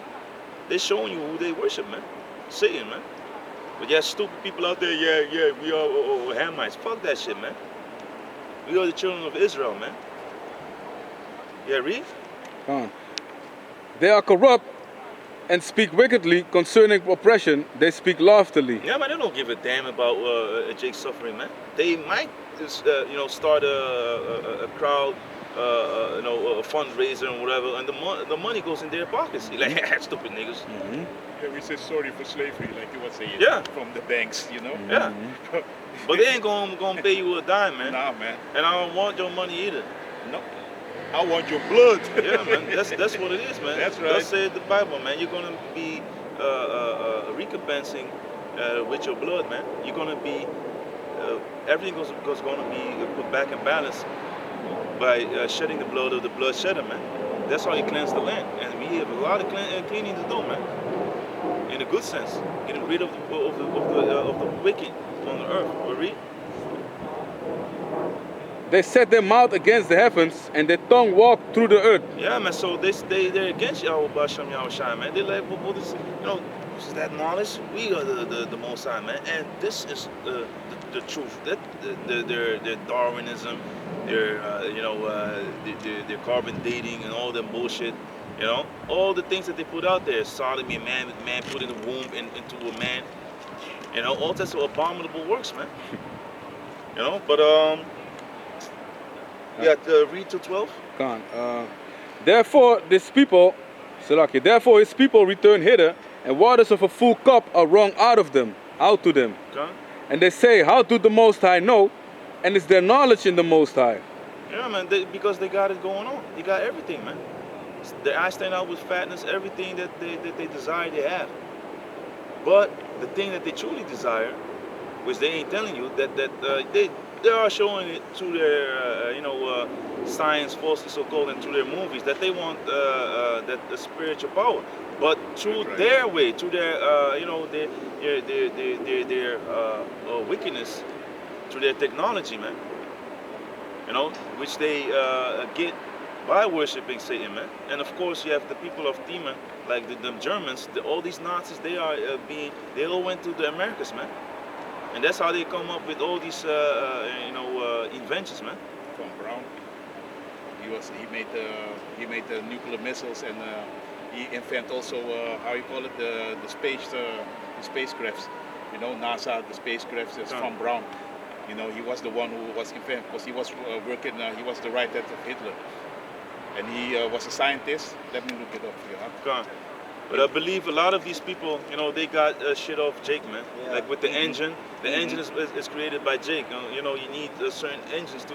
They're showing you who they worship, man. Satan, man. But yeah, stupid people out there, yeah, we are Hamites. Fuck that shit, man. We are the children of Israel, man. Yeah, read? They are corrupt and speak wickedly concerning oppression. They speak loftily. Yeah, man, they don't give a damn about Jake's suffering, man. They might just, start a crowd, a fundraiser and whatever, and the money goes in their pockets. Like, stupid niggas. Mm-hmm. Yeah, we say sorry for slavery, like you were saying. Yeah. From the banks, you know. Yeah. But they ain't gonna pay you a dime, man. Nah, man. And I don't want your money either. No. I want your blood. Yeah, man. That's what it is, man. That's right. That's said the Bible, man. You're gonna be recompensing with your blood, man. You're gonna be everything goes gonna be put back in balance by shedding the blood of the blood shedder, man. That's how you cleanse the land, and we have a lot of cleaning to do, man. In a good sense, getting rid of the wicked on the earth. We read. They set their mouth against the heavens and their tongue walk through the earth. Yeah, man. So they're against Yahweh Bashem Yahushua, man. They're like, what is, is that knowledge? We are the Most High, man. And this is the truth. That their Darwinism, their their carbon dating and all that bullshit. All the things that they put out there, sodomy, man put in the womb into a man. All types of abominable works, man. But read to 12. Therefore his people return hither, and waters of a full cup are wrung out to them. Okay. And they say, how do the Most High know? And is there knowledge in the Most High? Yeah, man, because they got it going on. They got everything, man. Their eyes stand out with fatness, everything that they desire, they have. But the thing that they truly desire, which they ain't telling you, that they are showing it through their science, falsely so called, and through their movies, that they want that the spiritual power. But through their way, through their their wickedness, through their technology, man. Which they get by worshiping Satan, man. And of course, you have the people of Thema, like the Germans, all these Nazis. They all went to the Americas, man. And that's how they come up with all these, inventions, man. Von Braun, he made the nuclear missiles, and he invented also how you call it, the spacecrafts. NASA, the spacecrafts. It's Von Braun. He was the one who was invented, because he was working. He was the right hand of Hitler, and he was a scientist. Let me look it up here. Huh? But I believe a lot of these people, they got shit off Jake, man. Yeah. Like with the engine. The engine is created by Jake. You need certain engines to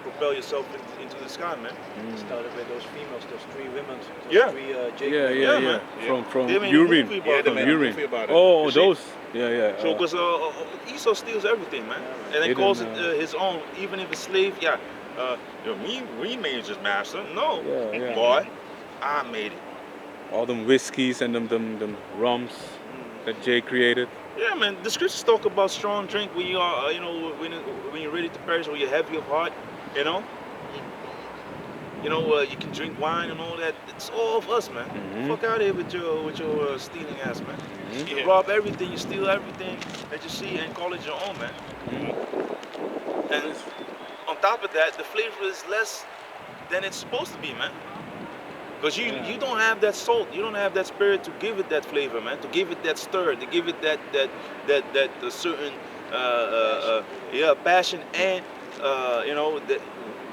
propel yourself into the sky, man. Started with those females, those 3 women, those Yeah. 3 Jake. Yeah, man. From They made a urine. movie about them, man. Urine. About it. Oh, You see? those. Yeah. So, because Esau steals everything, man. And then They calls didn't, it his own, even if a slave. Yeah, we made his master. No, Yeah. boy, I made it. all them whiskeys and them rums that Jay created. Yeah, man. The scriptures talk about strong drink when you are, when you're ready to perish, or you're heavy of heart. You can drink wine and all that. It's all of us, man. Fuck out of here with your stealing ass, man. You rob everything, you steal everything that you see, and call it your own, man. And on top of that, the flavor is less than it's supposed to be, man. Because you don't have that salt, you don't have that spirit to give it that flavor, man. To give it that stir, to give it that certain passion, and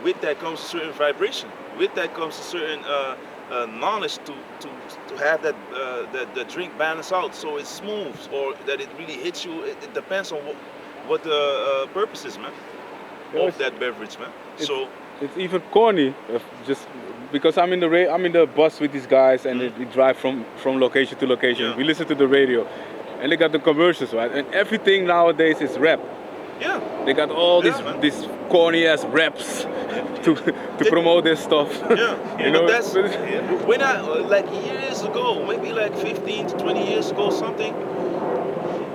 with that comes a certain vibration. With that comes a certain knowledge to have that drink balance out, so it smooths, or that it really hits you. It depends on what the purpose is, man, of that beverage, man. So it's even corny, just because I'm in the bus with these guys, and we drive from location to location. Yeah. We listen to the radio, and they got the commercials, right? And everything nowadays is rap. Yeah. They got all Yeah, man. these corny ass reps to promote their stuff. Yeah, You but know. that's when I like years ago, maybe like 15 to 20 years ago, something.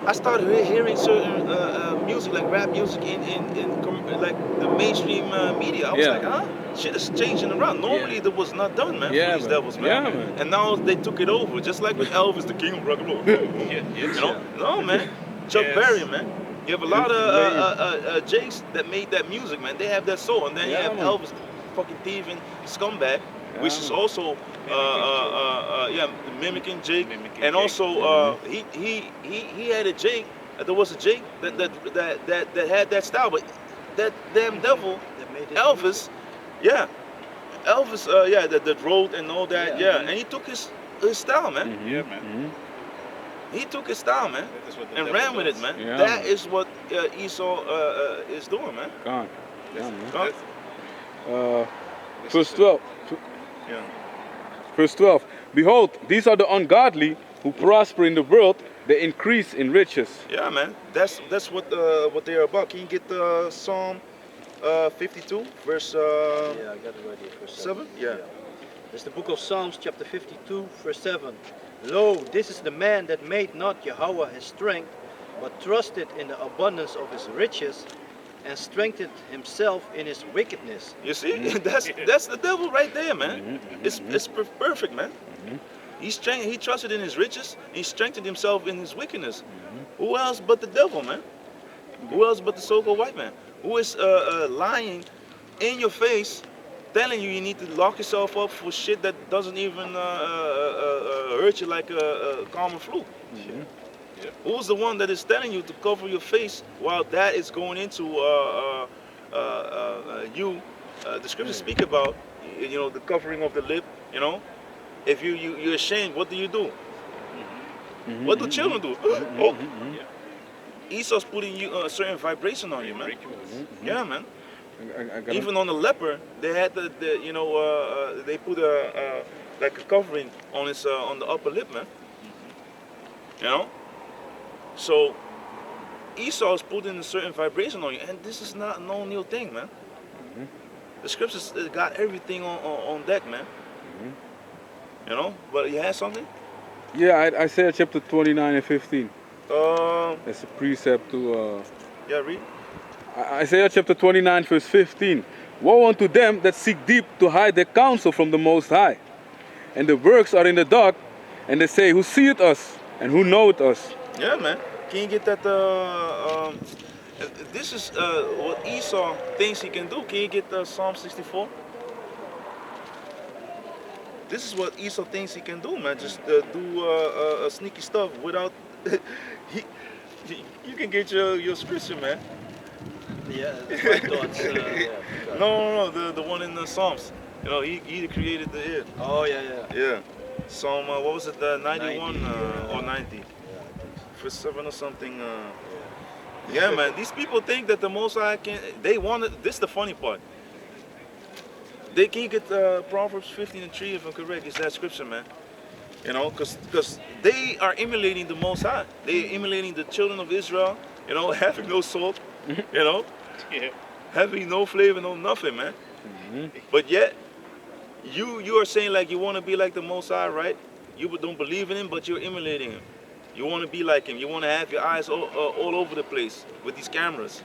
I started hearing certain music, like rap music, like the mainstream media. I was Yeah. like, huh? Shit is changing around. Normally that was not done, man, Yeah, for these man. devils, man. Yeah, man. And now they took it over, just like with Elvis, the king of rock and roll. You know? No, man. Chuck Yes. Berry, man. You have a lot Lame. of Jakes that made that music, man. They have that soul, and then you Yeah, have man. Elvis, the fucking thieving scumbag, which Yeah, is man. also mimicking Jake, Mimicking and Jake. also he had a Jake. There was a Jake that had that style, but that damn devil, That made it Elvis, yeah, Elvis, that wrote and all that, Yeah. and he took his style, man. Mhm, Yeah, man. mhm. He took his style, man, That is what the and devil ran with it, does. man. Yeah, That man. is what Esau is doing, man. Gone. Yeah, man. Huh? Verse 12. Yeah. Verse 12. Behold, these are the ungodly who prosper in the world, they increase in riches. Yeah, man. That's what they're about. Can you get Psalm 52, verse Yeah, I got it right here. Verse 7? Yeah. It's the book of Psalms, chapter 52, verse 7. Lo, this is the man that made not Yahweh his strength, but trusted in the abundance of his riches, and strengthened himself in his wickedness. You see, that's the devil right there, man. It's perfect, man. He trusted in his riches. He strengthened himself in his wickedness. Who else but the devil, man? Who else but the so-called white man? Who is lying in your face, telling you need to lock yourself up for shit that doesn't even hurt you like a common flu? Who's the one that is telling you to cover your face while that is going into you? The scriptures speak about, the covering of the lip. You know, if you're ashamed, what do you do? What do children do? Oh, Esau's putting you a certain vibration on you, man. Yeah, man. I got Even on the leper, they had they put like a covering on his on the upper lip, man. You know. So Esau is putting a certain vibration on you, and this is not no new thing, man. The scriptures got everything on deck, man. You know, but you had something. Yeah, Isaiah chapter 29 and 15. Um, That's a precept to. yeah, read. Isaiah chapter 29 verse 15. Woe unto them that seek deep to hide their counsel from the Most High. And the works are in the dark, and they say, who seeth us, and who knoweth us? Yeah, man. Can you get that? This is what Esau thinks he can do. Can you get Psalm 64? This is what Esau thinks he can do, man. Just do sneaky stuff without. You can get your scripture, man. Yeah, that's my thoughts. No, the one in the Psalms. You know, he created the ear. Oh, yeah. Yeah. Psalm, what was it? 91 90, or 90? For 7 or something. Yeah, man. These people think that the Most High can. They want it. This is the funny part. They can get Proverbs 15 and 3, if I'm correct. Is that scripture, man? You know, because they are emulating the Most High. They are emulating the children of Israel. You know, having no salt. You know, having no flavor, no nothing, man. But yet, you are saying like you want to be like the Most High, right? You don't believe in Him, but you're emulating Him. You want to be like Him. You want to have your eyes all over the place with these cameras.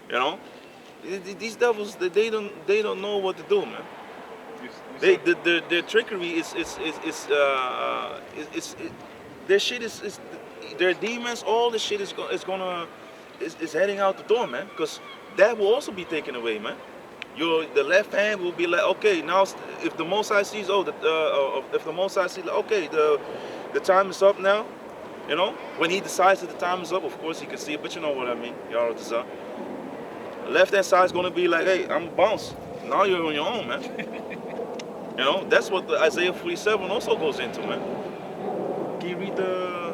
You know, these devils, they don't know what to do, man. Their trickery is their shit is their demons. All this shit is heading out the door, man. Because that will also be taken away, man. The left hand will be like, okay, now if the Most High sees, if the Most High sees, okay, the time is up now. You know, when he decides that the time is up, of course he can see it, but you know what I mean. Y'all the left hand side is gonna be like, hey, I'm bounce. Now you're on your own, man. You know, that's what the Isaiah 47 also goes into, man. Can you read the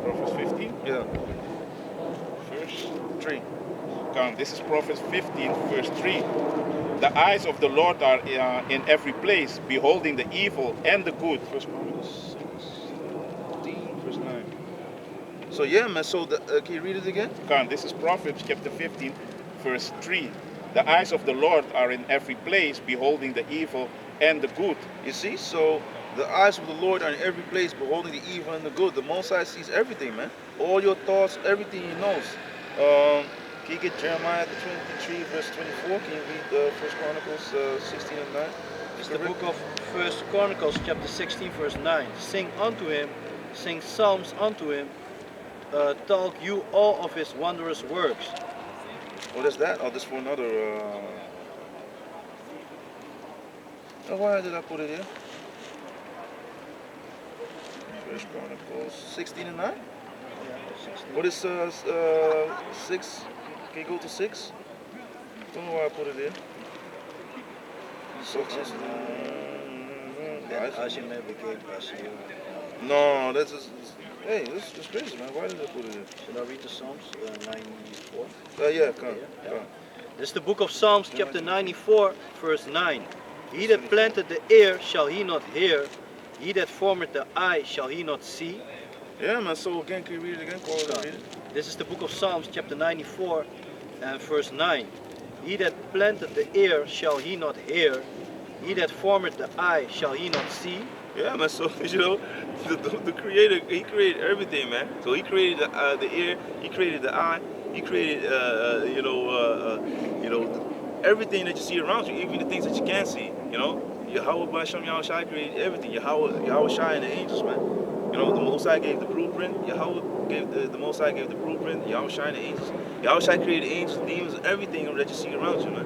Proverbs 15, yeah verse 3? Come, this is Proverbs 15, verse 3. The eyes of the Lord are in every place, beholding the evil and the good. First Chronicles 16, verse 9. So yeah, man. So can you read it again? Come, this is Proverbs chapter 15, verse 3. The eyes of the Lord are in every place, beholding the evil and the good. You see, so the eyes of the Lord are in every place, beholding the evil and the good. The Most High sees everything, man. All your thoughts, everything He knows. Can you get Jeremiah 23, verse 24? Can you read First Chronicles 16 and 9? It's the book of First Chronicles chapter 16 verse 9. Sing unto him, sing psalms unto him, talk you all of his wondrous works. What is that? Oh, this for another. Oh, why did I put it here? First Chronicles 16 and 9? Yeah, 16. What is 6? Can you go to 6? Don't know why I put it here. That Ashima became Ashir. No, that's just, hey, this is crazy, man. Why did I put it here? Should I read the Psalms 94? Yeah, come. Yeah. This is the book of Psalms chapter 94 verse 9. He that planted the ear shall he not hear, he that formed the eye shall he not see. Yeah, man. So again, can you read it again? Call it and read it. This is the book of Psalms chapter 94 and verse 9. He that planted the ear shall he not hear, he that formed the eye shall he not see. Yeah, man. So you know, the Creator, He created everything, man. So He created the ear, He created the eye, He created everything that you see around you, even the things that you can't see. You know, Yahweh Basham Yahweh Shai created everything. Yahweh Shai and the angels, man. You know, the Most High gave the blueprint. Yahweh gave the Most High gave the blueprint. Yahweh Shai and the angels. Yahweh Shai created angels, demons, everything that you see around you, man.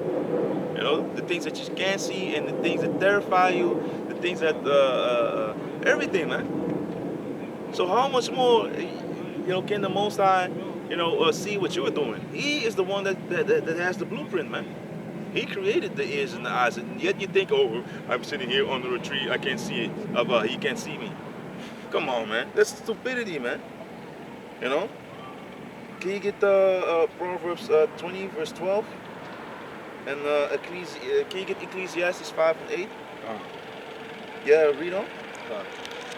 You know, the things that you can't see and the things that terrify you, the things that everything, man. So how much more, can the Most High, see what you're doing? He is the one that has the blueprint, man. He created the ears and the eyes, and yet you think, oh, I'm sitting here under a tree, I can't see it. He can't see me. Come on, man. That's stupidity, man. You know? Can you get Proverbs 20, verse 12? And can you get Ecclesiastes 5 and 8? Yeah, read on.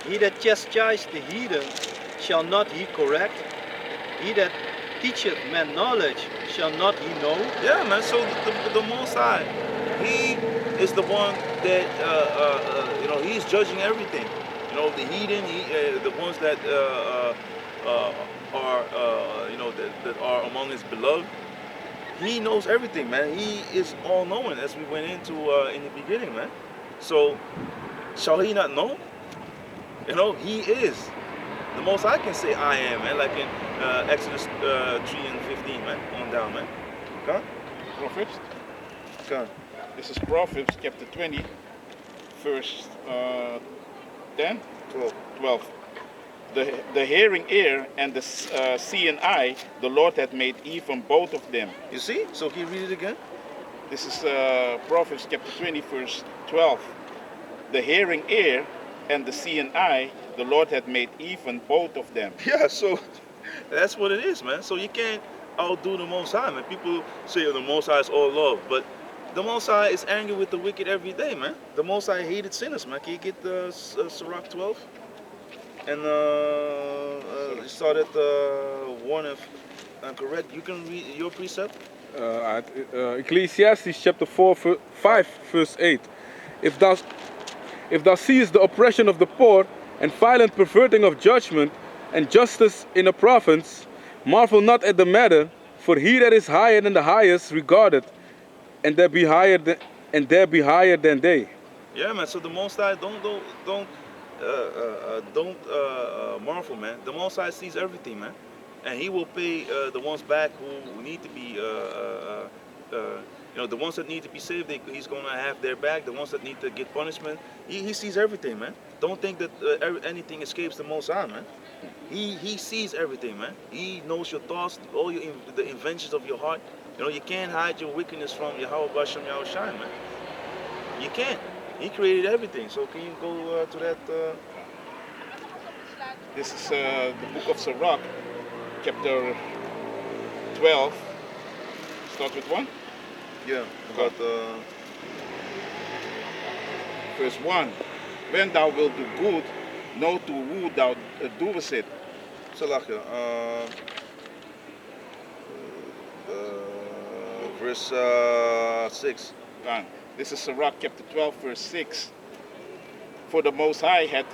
He that chastiseth the heathen shall not he correct, he that teacheth man knowledge shall not he know. Yeah, man. So the Most High, He is the one that He's judging everything. You know, the heathen, the ones that that are among His beloved. He knows everything, man. He is all knowing, as we went into in the beginning, man. So shall He not know? You know, He is. The Most High can say, I am, man, like in Exodus 3 and 15, man, on down, man. Come, Proverbs. come. This is Proverbs chapter 20, verse 10, 12. The hearing ear and the seeing eye, the Lord hath made even both of them. You see? So can you read it again? This is Proverbs chapter 20, verse 12. The hearing ear and the seeing eye, the Lord hath made even both of them. Yeah, so that's what it is, man. So you can't outdo the Most High, man. People say, oh, the Most High is all love, but the Most High is angry with the wicked every day, man. The Most High hated sinners, man. Can you get Sirach 12? And start at 1 if I'm correct. You can read your precept. Ecclesiastes chapter 5 verse 8. If thou seest the oppression of the poor, and violent perverting of judgment, and justice in a province, marvel not at the matter, for he that is higher than the highest regardeth, and there be higher than they. Yeah, man. So the Most High don't marvel, man. The Most High sees everything, man, and He will pay the ones back who need to be, the ones that need to be saved. He's gonna have their back. The ones that need to get punishment, He sees everything, man. Don't think that anything escapes the Most High, man. He sees everything, man. He knows your thoughts, all the inventions of your heart. You know, you can't hide your wickedness from Yahweh Bashem Yahweh Shai, man. You can't. He created everything. So can you go to that? This is the book of Sirach, chapter 12. Start with 1. Yeah, about Verse 1. When thou wilt do good, know to who thou doest it, Salachia. Verse 6. Gone. This is Sirach chapter 12, verse 6. For the Most High hath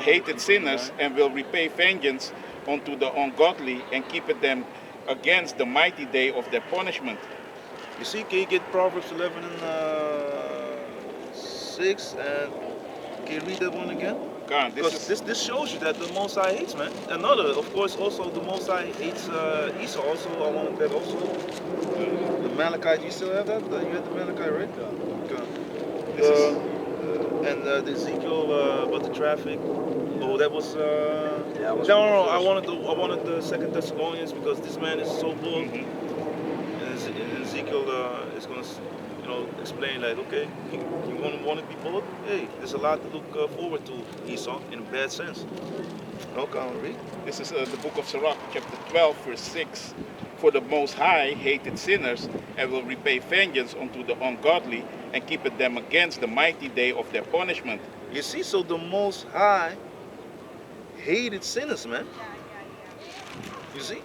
hated sinners and will repay vengeance unto the ungodly and keepeth them against the mighty day of their punishment. You see, can you get Proverbs 11 and 6? And can you read that one again? Gone. Because this shows you that the Most High hates, man. Another, of course, also the Most High hates Esau. Also, I wanted that also. The Malachite, you still have that? You had the Malachite, right? Okay. This is And the Ezekiel about the traffic. Oh, that was. Yeah, it was No. from the first. I wanted the Second Thessalonians because this man is so full. mhm. And Ezekiel is going to, explain like, okay, you want to be bold? Hey, there's a lot to look forward to, Esau, in a bad sense. Okay, read. This is the book of Sirach, chapter 12, verse 6. For the Most High hated sinners and will repay vengeance unto the ungodly and keepeth them against the mighty day of their punishment. You see, so the Most High hated sinners, man. You see?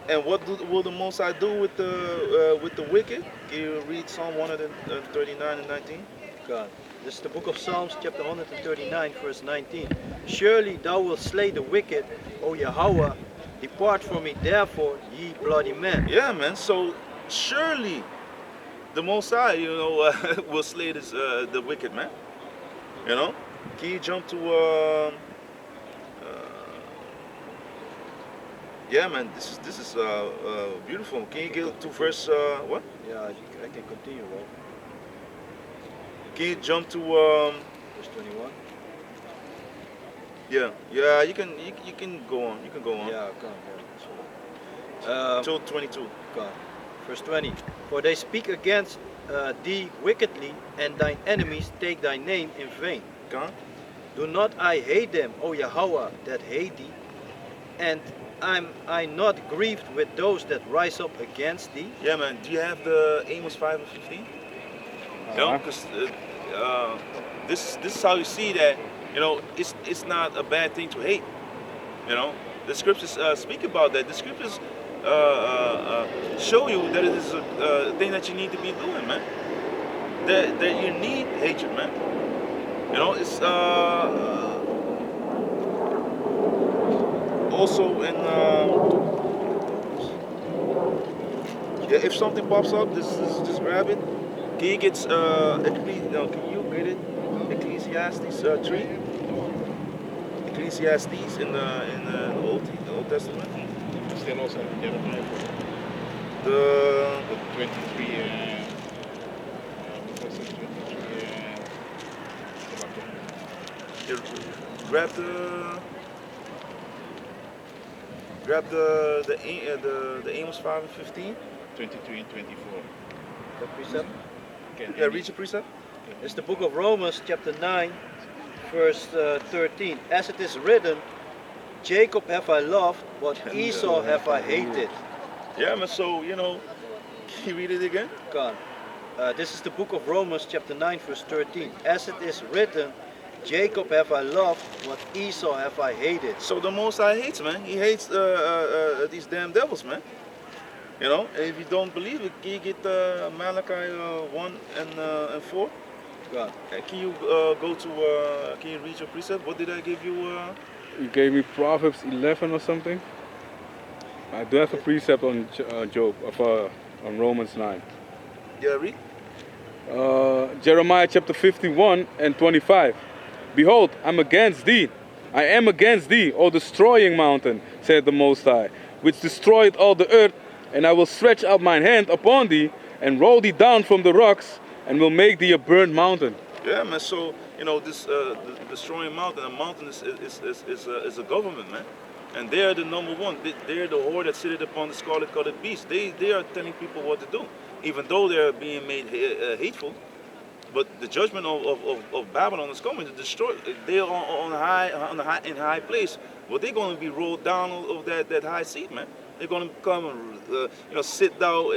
And what will the Most High do with the wicked? Can you read Psalm 139 and 19? God. This is the book of Psalms, chapter 139, verse 19. Surely thou wilt slay the wicked, O Yahweh. Depart from me, therefore, ye bloody men. Yeah, man. So surely the Most High, will slay the wicked, man. You know? Can you jump to yeah, man. This is beautiful. Can you get to verse what? Yeah, I can continue, bro. Can you jump to Verse 21. yeah, you can go on. You can go on. Yeah, come. Till 22. God. Verse 20. For they speak against thee wickedly, and thine enemies take thy name in vain. Come. Do not I hate them, O Yahweh, that hate thee? And am I not grieved with those that rise up against thee? Yeah, man. Do you have the Amos 5 and 15? No, because this is how you see that it's not a bad thing to hate. The scriptures speak about that. The scriptures show you that it is a thing that you need to be doing, man. That you need hatred, man. It's also in yeah. If something pops up, just grab it. Can you get can you get it? Ecclesiastes 3. Ecclesiastes in the Old Testament. Still also Jeremiah The 23 what was it? 23 grab the Amos 5 and 15. 23 and 24. The precept. Okay. Yeah, read your precept. It's the book of Romans, chapter 9, verse 13. As it is written, Jacob have I loved, but Esau have I hated. Yeah, man. So can you read it again? God. This is the book of Romans, chapter 9, verse 13. As it is written, Jacob have I loved, but Esau have I hated. So the Most High hates, man. He hates these damn devils, man. And if you don't believe it, can you get Malachi 1 and 4? God. Can you go to? Can you read your precept? What did I give you? You gave me Proverbs 11 or something. I do have a precept on Job, on Romans 9. Yeah, read. Jeremiah chapter 51 and 25. Behold, I'm against thee. I am against thee, O destroying mountain, said the Most High, which destroyed all the earth, and I will stretch out mine hand upon thee, and roll thee down from the rocks, and will make thee a burnt mountain. Yeah, man. So this the destroying mountain. A mountain is a government, man, and they are the number one. They are the whore that sitteth upon the scarlet-colored beast. They are telling people what to do, even though they are being made hateful. But the judgment of Babylon is coming to destroy. They are in high place. Well, they're going to be rolled down of that high seat, man. They're going to come and sit down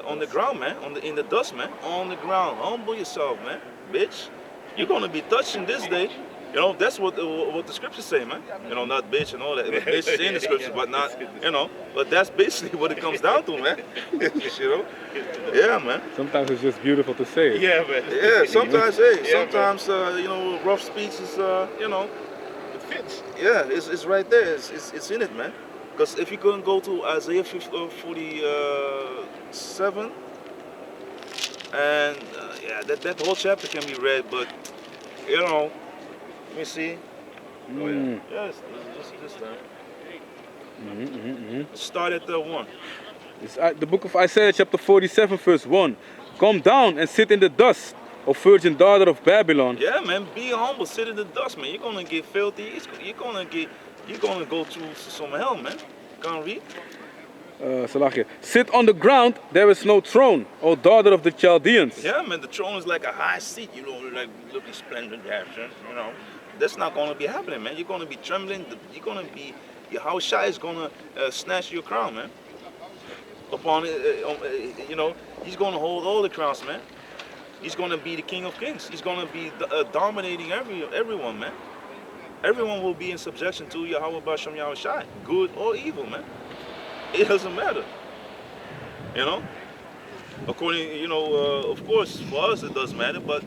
on the ground, man, in the dust, man, on the ground. Humble yourself, man, bitch. You're going to be touched in this day. You know, that's what the scriptures say, man. You know, not bitch and all that. But bitch is in the scriptures, but not, you know. But that's basically what it comes down to, man. You know? Yeah, man. Sometimes it's just beautiful to say it. Yeah, man. Yeah, sometimes, hey, Yeah, sometimes, you know, rough speech is, you know, It fits. yeah, it's right there. It's in it, man. Because if you couldn't go to Isaiah 47, and yeah, that whole chapter can be read, but, you know, let me see. Oh, yeah. Yes, just that. Start at the 1. It's the book of Isaiah, chapter 47, verse 1. Come down and sit in the dust, O virgin daughter of Babylon. Yeah, man, be humble, sit in the dust, man. You're gonna get filthy. You're gonna go through some hell, man. Can't read. Salachia. Sit on the ground, there is no throne, O daughter of the Chaldeans. Yeah, man, the throne is like a high seat, you know, like looking splendid, you know. That's not gonna be happening, man. You're gonna be trembling. You're gonna be, your house shy is gonna snatch your crown, man. Upon it, you know, he's gonna hold all the crowns, man. He's gonna be the King of Kings. He's gonna be dominating everyone, man. Everyone will be in subjection to Yahweh Bashem Yahweh Shai, good or evil, man. It doesn't matter, you know. According, you know, of course, for us it does matter, but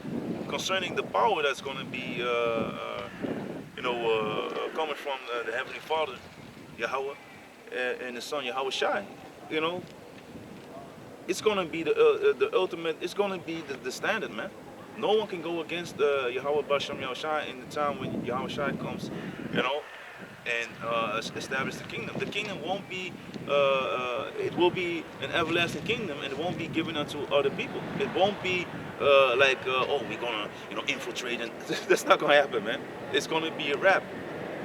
concerning the power that's gonna be, you know, coming from the Heavenly Father, Yahweh, and the Son Yahweh Shai, you know. It's gonna be the ultimate. It's gonna be the standard, man. No one can go against Yahweh Bashem Yahweh Shai in the time when Yahweh Shai comes, you know, and establish the kingdom. The kingdom won't be. It will be an everlasting kingdom, and it won't be given unto other people. It won't be like, oh, we're gonna, you know, infiltrate, and that's not gonna happen, man. It's gonna be a wrap.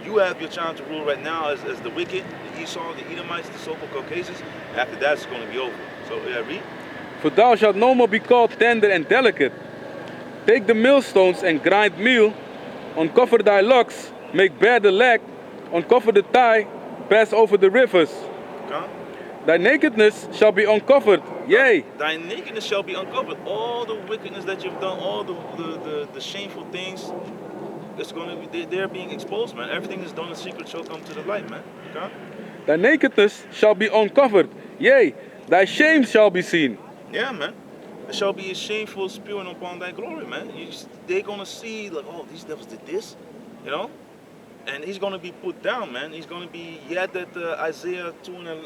You have your chance to rule right now as the wicked, the Esau, the Edomites, the so-called Caucasians. After that, it's going to be over. So, yeah, read. For thou shalt no more be called tender and delicate. Take the millstones and grind meal, uncover thy locks, make bare the leg, uncover the thigh, pass over the rivers. Huh? Thy nakedness shall be uncovered, yea. Thy nakedness shall be uncovered. All the wickedness that you've done, all the shameful things, it's going to be, they're being exposed, man. Everything that's done in secret shall come to the light, man. Okay? Thy nakedness shall be uncovered, yea, thy shame shall be seen. Yeah, man. There shall be a shameful spewing upon thy glory, man. They're going to see, like, oh, these devils did this, you know? And he's going to be put down, man. He's going to be, yet at Isaiah 2 and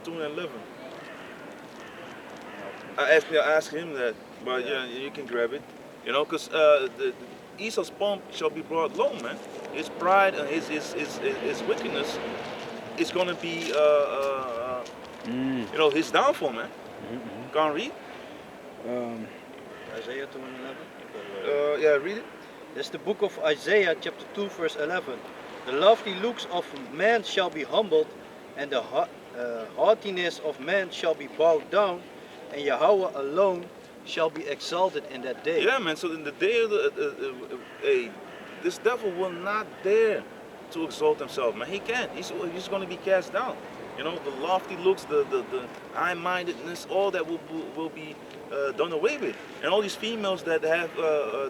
11. I asked him that, but yeah, you can grab it. You know, because the Esau's pomp shall be brought low, man. His pride and his wickedness is going to be, you know, his downfall, man. Can't read? Isaiah 2 and 11. Yeah, read it. That's the book of Isaiah, chapter 2, verse 11. The lofty looks of man shall be humbled, and the haughtiness of man shall be bowed down, and Yahweh alone shall be exalted in that day. Yeah, man. So in the day of this devil will not dare to exalt himself, man. He can't. He's going to be cast down. You know, the lofty looks, the high-mindedness, all that will be done away with. And all these females that have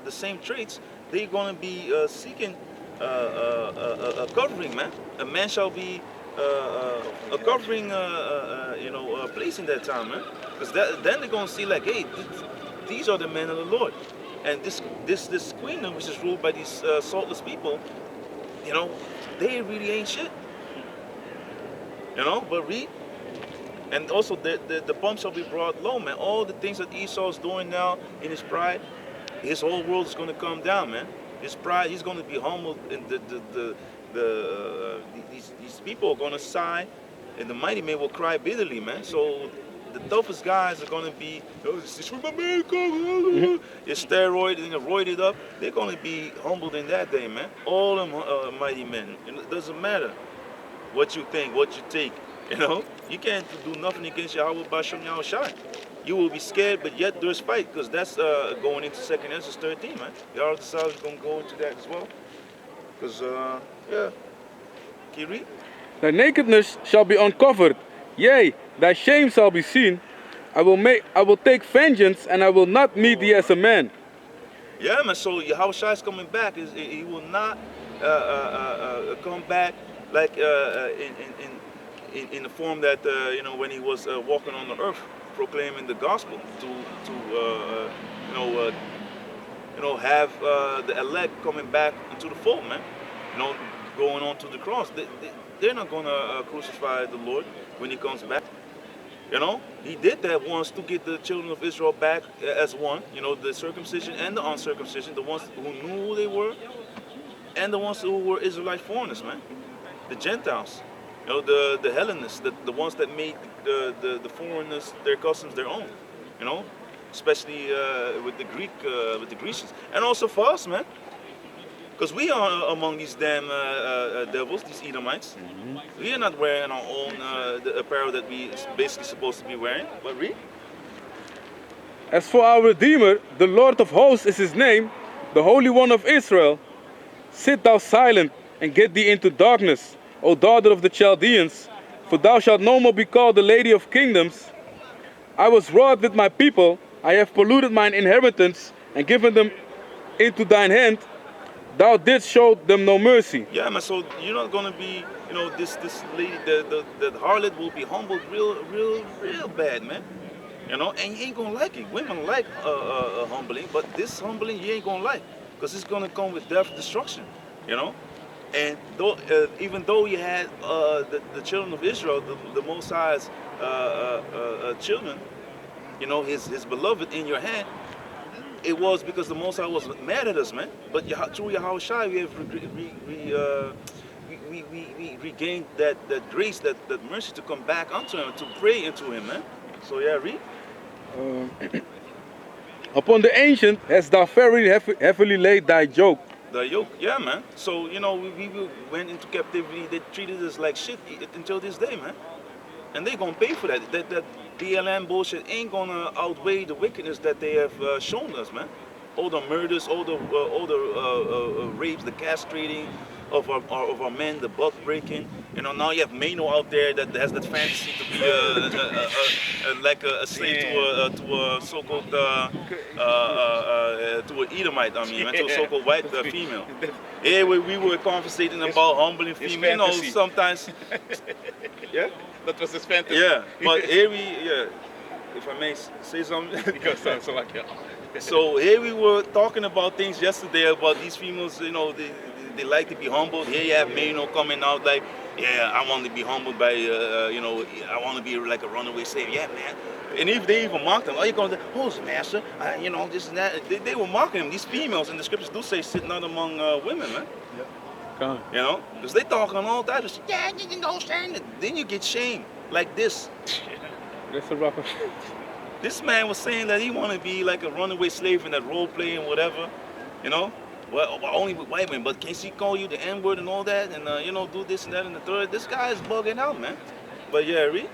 the same traits, they're going to be seeking a covering, man. A man shall be a covering, you know, place in that time, man. Because then they're going to see, like, hey, these are the men of the Lord. And this queendom, which is ruled by these saltless people, you know, they really ain't shit. You know, but read. And also the pomp shall be brought low, man. All the things that Esau's doing now in his pride, his whole world is going to come down, man. His pride, he's going to be humbled, and these people are going to sigh, and the mighty men will cry bitterly, man. So the toughest guys are going to be, oh, this is from America, it's steroided and roided up. They're going to be humbled in that day, man. All them mighty men. It doesn't matter what you think, what you take, you know. You can't do nothing against Yahweh Bashem Yahweh Shai. You will be scared, but yet there's fight, because that's going into 2nd Ezra 13, man. Yahweh is going to go into that as well. Because, yeah. Can you read? Thy nakedness shall be uncovered, yea, thy shame shall be seen. I will take vengeance, and I will not meet thee as a man. Yeah, man. So Yahushua is coming back. He will not come back like in the form that when he was walking on the earth, proclaiming the gospel to you know uh, have the elect coming back into the fold, man. You know, going on to the cross. They're not gonna crucify the Lord when he comes back. You know, he did that once to get the children of Israel back as one. You know, the circumcision and the uncircumcision, the ones who knew who they were, and the ones who were Israelite foreigners, man. The Gentiles, you know, the Hellenists, the ones that made the foreigners, their customs, their own. You know, especially with the Grecians, and also for us, man. Because we are among these damn devils, these Edomites. We are not wearing our own the apparel that we is basically supposed to be wearing. But read. As for our Redeemer, the Lord of hosts is his name, the Holy One of Israel. Sit thou silent and get thee into darkness, O daughter of the Chaldeans, for thou shalt no more be called the Lady of Kingdoms. I was wroth with my people, I have polluted mine inheritance and given them into thine hand. Thou didst show them no mercy. Yeah, man. So you're not gonna be, this lady, the harlot will be humbled real bad, man. You know, and you ain't gonna like it. Women like humbling, but this humbling you ain't gonna like, because it's gonna come with death, destruction. You know, and even though you had the children of Israel, the Most High's children, his beloved in your hand. It was because the Most High was mad at us, man. But through Yahushua, we have we regained that grace, that mercy to come back unto Him, to pray into Him, man. So yeah, read. Upon the ancient hast thou very heavily laid thy yoke. The yoke, yeah, man. So we went into captivity. They treated us like shit until this day, man. And they gonna pay for that. That BLM bullshit ain't gonna outweigh the wickedness that they have shown us, man. All the murders, all the rapes, the castrating of our men, the buck breaking. Now you have Mano out there that has that fantasy to be like a slave to a so-called to an Edomite. I mean, to a so-called white female. Yeah, we were conversating about humbling female. Sometimes. Yeah. That was his fantasy. Yeah, but here if I may say something. Because so like, yeah. So here we were talking about things yesterday about these females, they like to be humbled. Here you have Mano coming out like, yeah, I want to be humbled by, I want to be like a runaway slave. Yeah, man. And if they even mock them, oh, you're going to, who's master? This and that. They were mocking them. These females, and the scriptures do say, sit not among women, man. Yep. Because they talking all that shit. Yeah, you know, then you get shamed like this. That's a rough. This man was saying that he want to be like a runaway slave in that role play and whatever, Well, only with white men, but can she call you the N-word and all that, and do this and that and the third? This guy is bugging out, man. But yeah, read.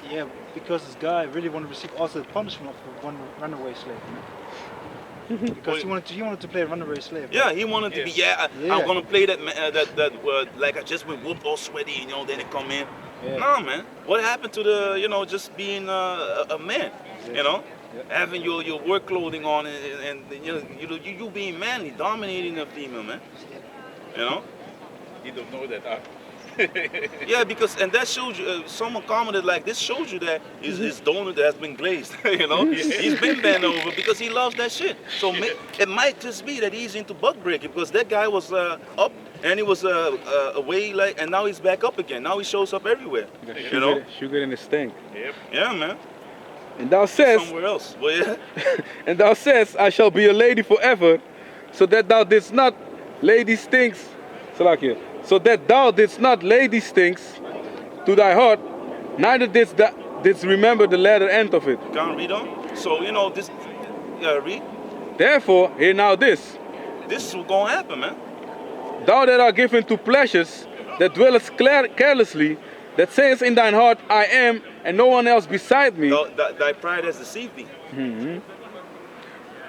Yeah, because this guy really wanted to receive also the punishment of one runaway slave. Because he wanted to play a runaway slave. Yeah, he wanted to be. Yeah, I'm gonna play that like I just went whooped all sweaty, then they come in. Yeah. No, man. What happened to the just being a man? Yep. Having your work clothing on and you being manly, dominating a female, man. You don't know that, huh? Yeah, and that shows you. Someone commented like, this shows you that his donut has been glazed. He's been bent over because he loves that shit. So it might just be that he's into buck breaking, because that guy was up and he was away, and now he's back up again. Now he shows up everywhere. Sugar in the stink. Yep. Yeah, man. And thou says somewhere else. Well, yeah. And thou says, I shall be a lady forever, so that thou didst not lay these things. So that thou didst not lay these things to thy heart, neither didst remember the latter end of it. You can't read on? So, this, read. Therefore, hear now this. This is what's going to happen, man. Thou that art given to pleasures, that dwellest carelessly, that sayest in thine heart, I am, and no one else beside me. Thy pride has deceived thee. Mm-hmm.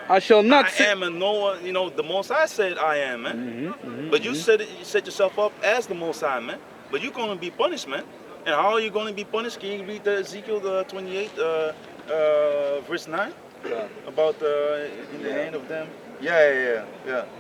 I shall not I am, and no one, the Most High said I am, man. But you set yourself up as the Most High, man. But you're going to be punished, man. And how are you going to be punished? Can you read Ezekiel 28, verse 9? God. about in the Yeah. hand of them. Yeah,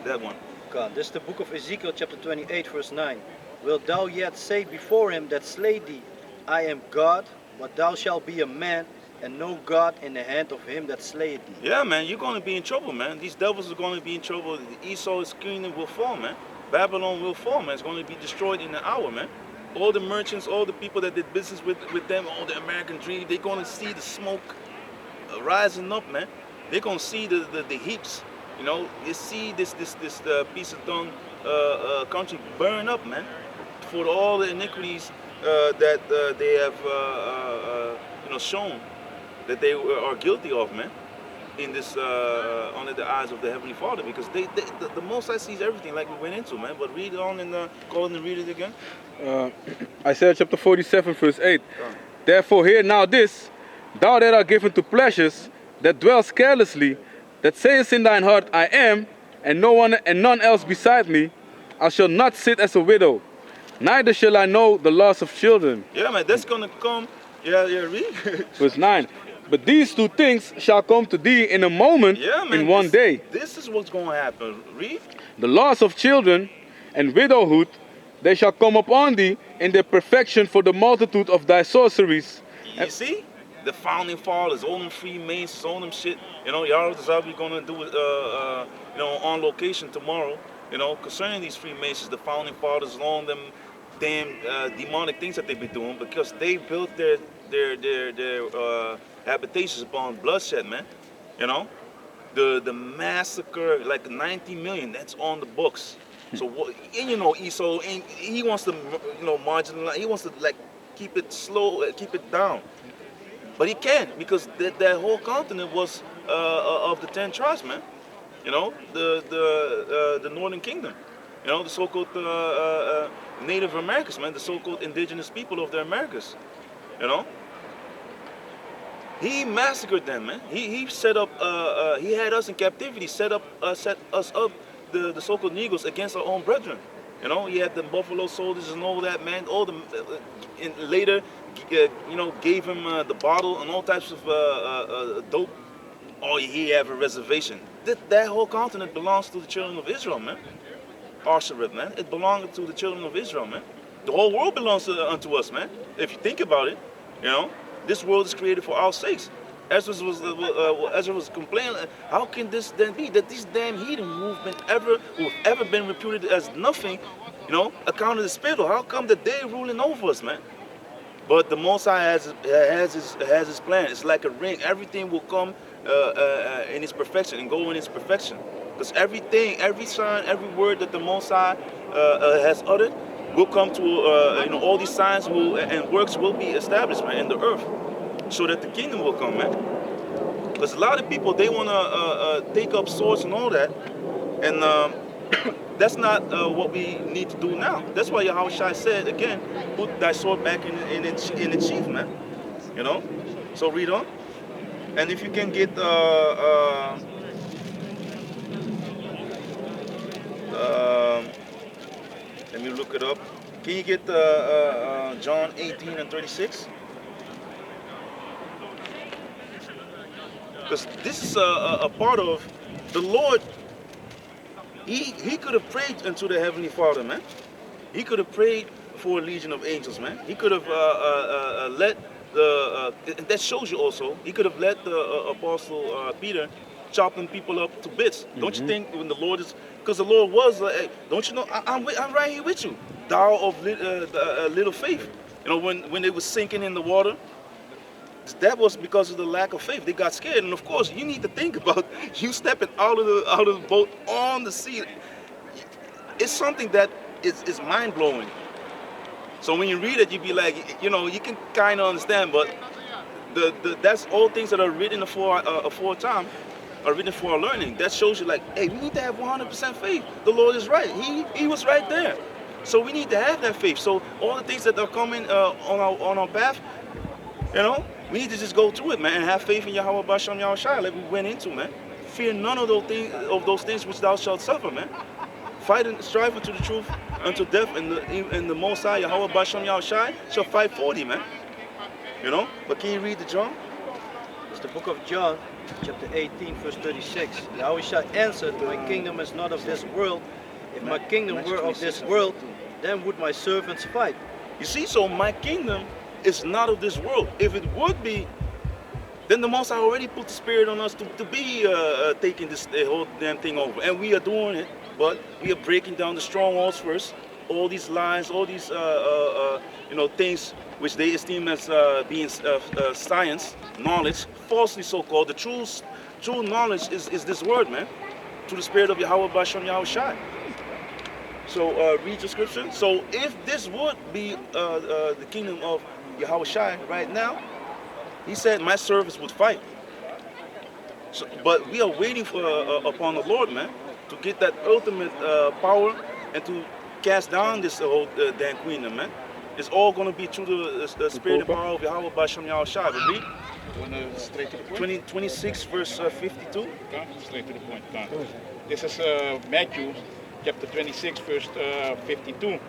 that one. God. This is the book of Ezekiel, chapter 28, verse 9. Wilt thou yet say before him that slayed thee, I am God, but thou shalt be a man, and no God in the hand of him that slayed thee? Yeah, man, you're going to be in trouble, man. These devils are going to be in trouble. Esau's kingdom will fall, man. Babylon will fall, man. It's going to be destroyed in an hour, man. All the merchants, all the people that did business with them, all the American dream, they're going to see the smoke rising up, man. They're going to see the heaps. You know, you see this piece of dung country burn up, man, for all the iniquities that they have, shown that they are guilty of, man, in this under the eyes of the Heavenly Father, because the Most High sees everything, like we went into, man. But read on and go on and read it again. Isaiah chapter 47, verse 8. Therefore hear now this, thou that art given to pleasures, that dwellest carelessly, that sayest in thine heart, I am, and no one and none else beside me, I shall not sit as a widow, neither shall I know the loss of children. Yeah, man, that's gonna come. Yeah, read. Verse 9. But these two things shall come to thee in a moment, Yeah, man, in one day. This is what's gonna happen. Read. The loss of children and widowhood, they shall come upon thee in their perfection for the multitude of thy sorceries. You see? The founding fathers, all them Freemasons, all them shit. You know, y'all we're gonna do it, on location tomorrow. You know, concerning these Freemasons, the founding fathers, and all them damn demonic things that they be doing, because they built their habitations upon bloodshed, man. You know, the massacre, like 90 million, that's on the books. So what? And you know, Esau, he wants to, marginalize. He wants to like keep it slow, keep it down. But he can't, because that whole continent was of the 10 tribes, man. You know, the Northern Kingdom. You know, the so-called Native Americans, man, the so-called indigenous people of the Americas. You know, he massacred them, man. He set up. He had us in captivity. Set us up, the so-called Negroes, against our own brethren. You know, he had the Buffalo Soldiers and all that, man. All the and later, gave him the bottle and all types of dope. Oh, he have a reservation. That whole continent belongs to the children of Israel, man. Arshareth, man. It belongs to the children of Israel, man. The whole world belongs unto us, man. If you think about it, you know, this world is created for our sakes. Ezra was complaining, how can this then be that these damn heathen who've ever been reputed as nothing, accounted as spiritual? How come that they ruling over us, man? But the Most High has his plan. It's like a ring. Everything will come in its perfection and go in its perfection. Because everything, every sign, every word that the Most High has uttered will come to, all these signs and works will be established, man, in the earth, so that the kingdom will come, man. Because a lot of people, they want to take up swords and all that, and that's not what we need to do now. That's why Yahushua said again, put thy sword back in its sheath, man. You know. So read on, and if you can get let me look it up. Can you get John 18 and 36? Because this is a part of the Lord. He could have prayed unto the Heavenly Father, man. He could have prayed for a legion of angels, man. He could have let and that shows you also, he could have let the Apostle Peter chopping people up to bits. Mm-hmm. Don't you think when the Lord is, because the Lord was like, hey, don't you know, I'm right here with you, thou of little faith. You know, when they were sinking in the water, that was because of the lack of faith. They got scared, and of course, you need to think about you stepping out of the boat on the sea. It's something that is mind blowing. So when you read it, you be like, you can kind of understand, but that's all things that are written for time, are written for our learning. That shows you, like, hey, we need to have 100% faith. The Lord is right. He was right there. So we need to have that faith. So all the things that are coming on our path, we need to just go through it, man, and have faith in Yahweh Basham Yahushua, like we went into, man. Fear none of those things which thou shalt suffer, man. Fight and strive unto the truth, unto death, and the Most High, Yahweh Basham Yahushua, shall fight for thee, man. But can you read the John? It's the book of John, chapter 18, verse 36. Yahushua answered, my kingdom is not of this world. If my kingdom were of this world, then would my servants fight. You see, so my kingdom is not of this world. If it would be, then the Most High already put the Spirit on us to be taking this whole damn thing over. And we are doing it, but we are breaking down the strongholds first. All these lies, all these things which they esteem as being science, knowledge, falsely so-called. The true knowledge is this word, man, through the Spirit of Yahweh Basham Yahushai. So read the scripture. So if this would be the kingdom of Yahushai right now, he said my servants would fight. So, but we are waiting for upon the Lord, man, to get that ultimate power and to cast down this whole damn queendom, man. It's all going to be through the spirit and power of Yahweh Basham Yahushai. But read Straight to the point. 26 verse 52. Okay, straight to the point. Okay. This is Matthew chapter 26 verse 52.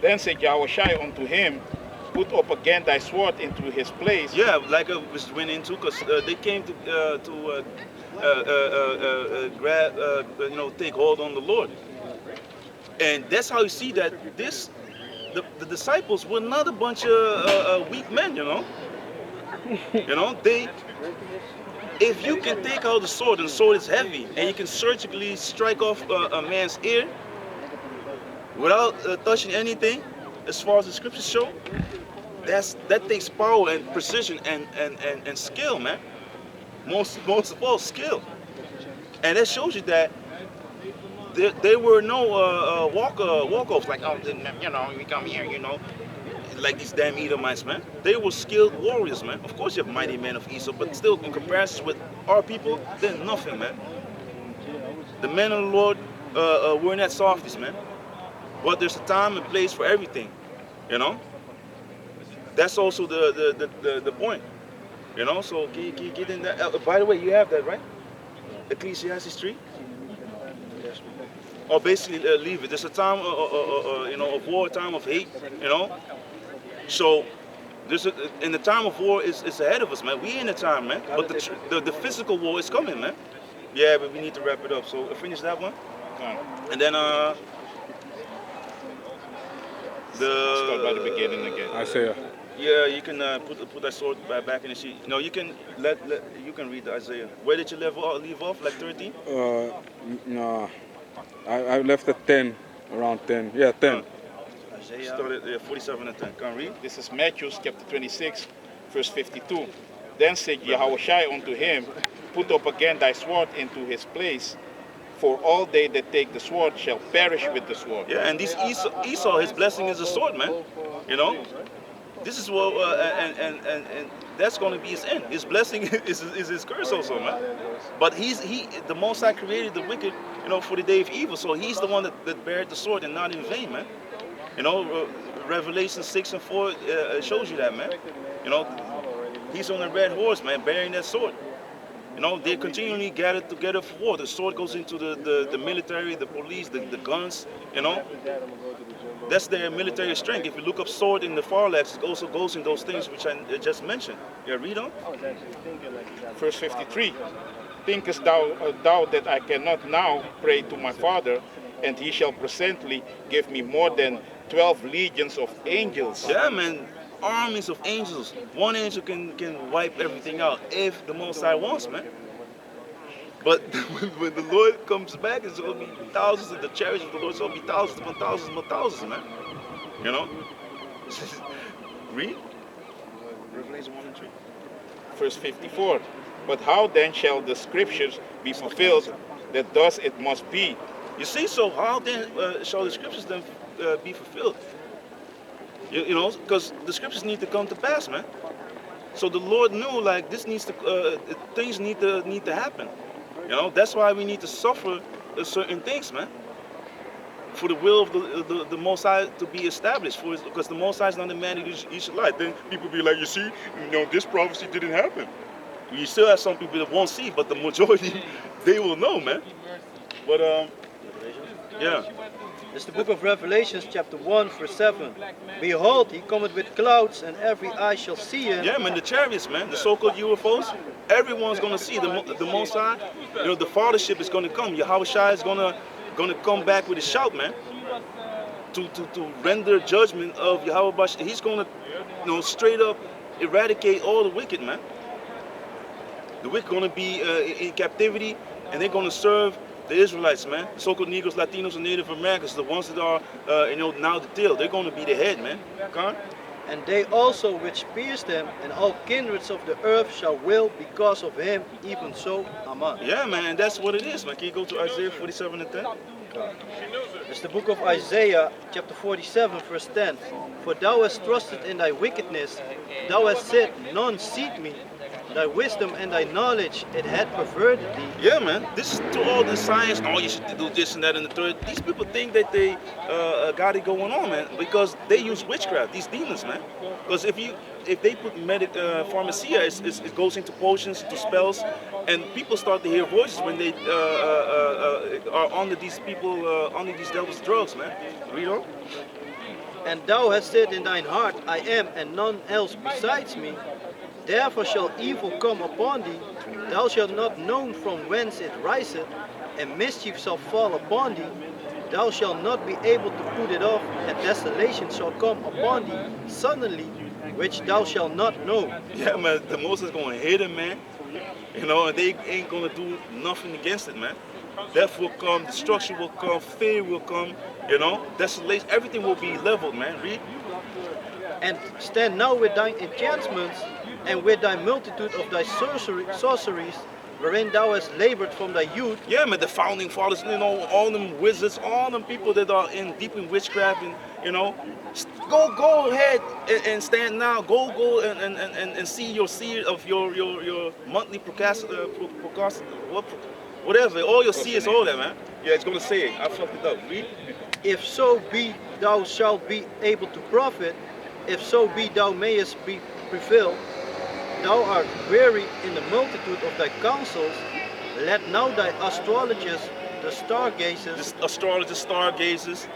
Then said Yahushua unto him, put up again thy sword into his place. Yeah, like I was went into, because they came to grab, take hold on the Lord. And that's how you see that the disciples were not a bunch of weak men, you know. If you can take out the sword, and the sword is heavy, and you can surgically strike off a man's ear without touching anything, as far as the scriptures show, that takes power and precision and skill, man. Most of all, skill. And that shows you that there were no walk-offs like, we come here, like these damn Edomites, man. They were skilled warriors, man. Of course you have mighty men of Esau, but still in comparison with our people, they're nothing, man. The men of the Lord were not softies, man. But there's a time and place for everything, That's also the point, So can you get in that? By the way, you have that, right? Ecclesiastes 3? Or basically leave it. There's a time, of war, time of hate, So in the time of war is ahead of us, man. We in the time, man. But the physical war is coming, man. Yeah, but we need to wrap it up. So finish that one, and then Start by the beginning again. Isaiah. Yeah, you can put that sword back in the sheet. You can you can read the Isaiah. Where did you leave off? Like 13? No, I left at 10, around 10. Yeah, 10. Isaiah. Started 47 and 10. Can read? This is Matthew chapter 26, verse 52. Then said Yahushua unto him, put up again thy sword into his place, for all they that take the sword shall perish with the sword. Yeah, and this Esau, his blessing is a sword, man. This is what, and that's going to be his end. His blessing is his curse also, man. But the Most High created the wicked, for the day of evil. So he's the one that bared the sword, and not in vain, man. Revelation 6 and 4 shows you that, man. He's on the red horse, man, bearing that sword. They continually gathered together for war. The sword goes into the military, the police, the guns, That's their military strength. If you look up sword in the Far Left, it also goes in those things which I just mentioned. Yeah, read on. Verse 53. Thinkest thou that I cannot now pray to my Father, and he shall presently give me more than 12 legions of angels? Yeah, man. Armies of angels. One angel can wipe everything out if the Most High wants, man. But when the Lord comes back, it's going to be thousands, and the chariots of the Lord shall be thousands upon thousands upon thousands, man. Read. Revelation 1 and 3. Verse 54. But how then shall the scriptures be fulfilled, that thus it must be? You see, so how then shall the scriptures then be fulfilled? Because the scriptures need to come to pass, man. So the Lord knew, like, this needs to, things need to happen. That's why we need to suffer certain things, man. For the will of the Most High to be established, because the Most High is not a man who should lie. Then people be like, you see, this prophecy didn't happen. You still have some people that won't see, but the majority, they will know, man. But yeah. It's the book of Revelations, chapter 1, verse 7. Behold, he cometh with clouds, and every eye shall see him. Yeah, man, the chariots, man, the so-called UFOs. Everyone's gonna see the Most High. You know, the fathership is gonna come. Yahweh Shai is gonna come back with a shout, man. To render judgment of Yahweh Bash. He's gonna, you know, straight up eradicate all the wicked, man. The wicked gonna be in captivity, and they're gonna serve the Israelites, man. So-called Negroes, Latinos, and Native Americans, the ones that are, you know, now the tail. They're gonna be the head, man. Okay? And they also which pierced him, and all kindreds of the earth shall will because of him, even so, Amen. Yeah, man, and that's what it is, man. Can you go to Isaiah 47 and 10? It's the book of Isaiah, chapter 47, verse 10. For thou hast trusted in thy wickedness, thou hast said, none seek me. Thy wisdom and thy knowledge, it had perverted thee. Yeah, man. This is to all the science. Oh, you should do this and that and the third. These people think that they got it going on, man, because they use witchcraft. These demons, man. Because if they put pharmacia, it goes into potions, into spells, and people start to hear voices when they are under these people, under these devils' drugs, man. Read on. And thou hast said in thine heart, I am, and none else besides me. Therefore shall evil come upon thee, thou shalt not know from whence it riseth, and mischief shall fall upon thee, thou shalt not be able to put it off, and desolation shall come upon thee suddenly, which thou shalt not know. Yeah, man, the Moses is going to hit him, man. You know, and they ain't going to do nothing against it, man. Death will come, destruction will come, fear will come, you know, desolation, everything will be leveled, man. Read. And stand now with thine enchantments, and with thy multitude of thy sorceries, wherein thou hast labored from thy youth. Yeah, man, the founding fathers, you know, all them wizards, all them people that are deep in witchcraft, and you know, go ahead and stand now. Go and see your seed of your monthly whatever. All your seeds, all that, man. Yeah, it's gonna say it. I fucked it up. Read. If so be thou shalt be able to profit, if so be thou mayest be prevail. Thou art weary in the multitude of thy counsels. Let now thy astrologers, the stargazers,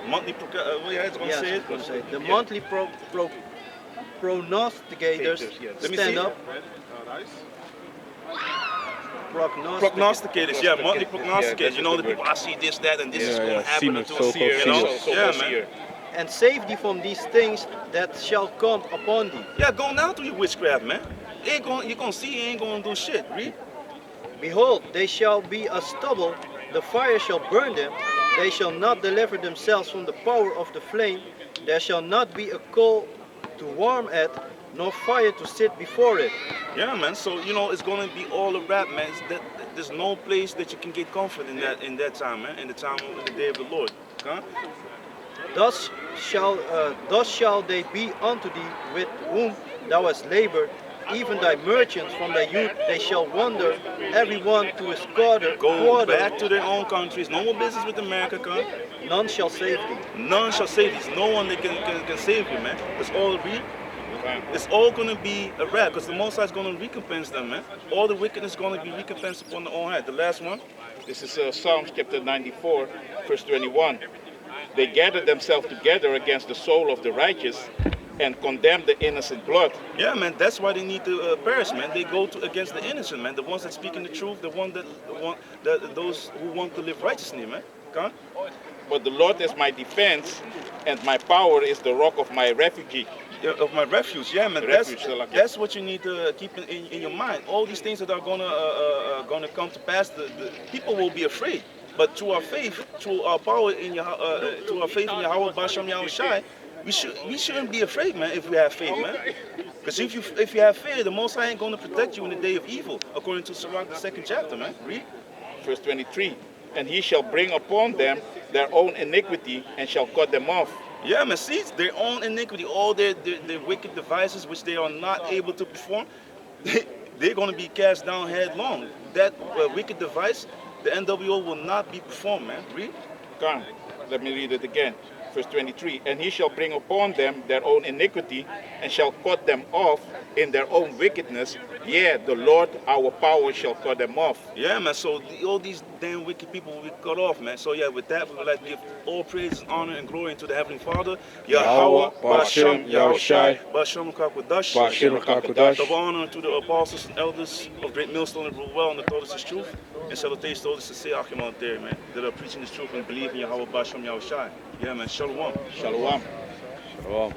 monthly the monthly prognosticators Let me stand see. up. Prognosticators, yeah, monthly Yeah, prognosticators. that's You know, the the people, I see this, that, and this is Yeah, going to yeah, happen seer, until so-called you know? seer. Yeah, man. And save thee from these things that shall come upon thee. Yeah, go now to your witchcraft, man. You're going to see, you ain't going to do shit. Read. Behold, they shall be a stubble, the fire shall burn them, they shall not deliver themselves from the power of the flame, there shall not be a coal to warm at, nor fire to sit before it. Yeah, man. So, you know, it's going to be all a wrap, man. There's no place that you can get comfort in that time, man, in the time of the day of the Lord. Huh? Thus shall they be unto thee with whom thou hast labored, even thy merchants from thy youth, they shall wander, every one to his quarter. Go back to their own countries. No more business with America, come. None shall save thee. None shall save these. No one that can save you, man. It's all real. It's all going to be a wrap, because the Most High is going to recompense them, man. All the wickedness is going to be recompensed upon their own head. The last one. This is Psalms chapter 94, verse 21. They gathered themselves together against the soul of the righteous and condemned the innocent blood. Yeah, man, that's why they need to perish, man. They go against the innocent, man. The ones that speak in the truth, those who want to live righteously, man. Come. But the Lord is my defense, and my power is the rock of my refuge. Yeah, of my refuge, yeah, man. That's what you need to keep in your mind. All these things that are gonna come to pass, the people will be afraid. But through our faith, through our power through our faith in Yahweh Basham Yahushai, we shouldn't be afraid, man. If we have faith, man. Because if you have fear, the Most High ain't gonna protect you in the day of evil, according to Sirach, the 2nd chapter, man. Read. Verse 23. And he shall bring upon them their own iniquity and shall cut them off. Yeah, man, see, their own iniquity, all their wicked devices which they are not able to perform, they're going to be cast down headlong. That wicked device, the NWO will not be performed, man. Read. Come, let me read it again. verse 23, and he shall bring upon them their own iniquity, and shall cut them off in their own wickedness. Yeah, the Lord our power shall cut them off. Yeah, man. So all these damn wicked people will be cut off, man. So yeah, with that, we would like to give all praise, honor, and glory to the Heavenly Father. Yahweh, Bashem, Yahushai, Bashem Kakwadash. Bashem Kakodash. Double honor to the apostles and elders of Great Millstone and rule well and that told us this truth. And salutation to all the sincere Achim out there, man, that are preaching this truth and believe in Yahweh Bashem Yahushai. Yeah, man. Shalom. Shalom. Shalom.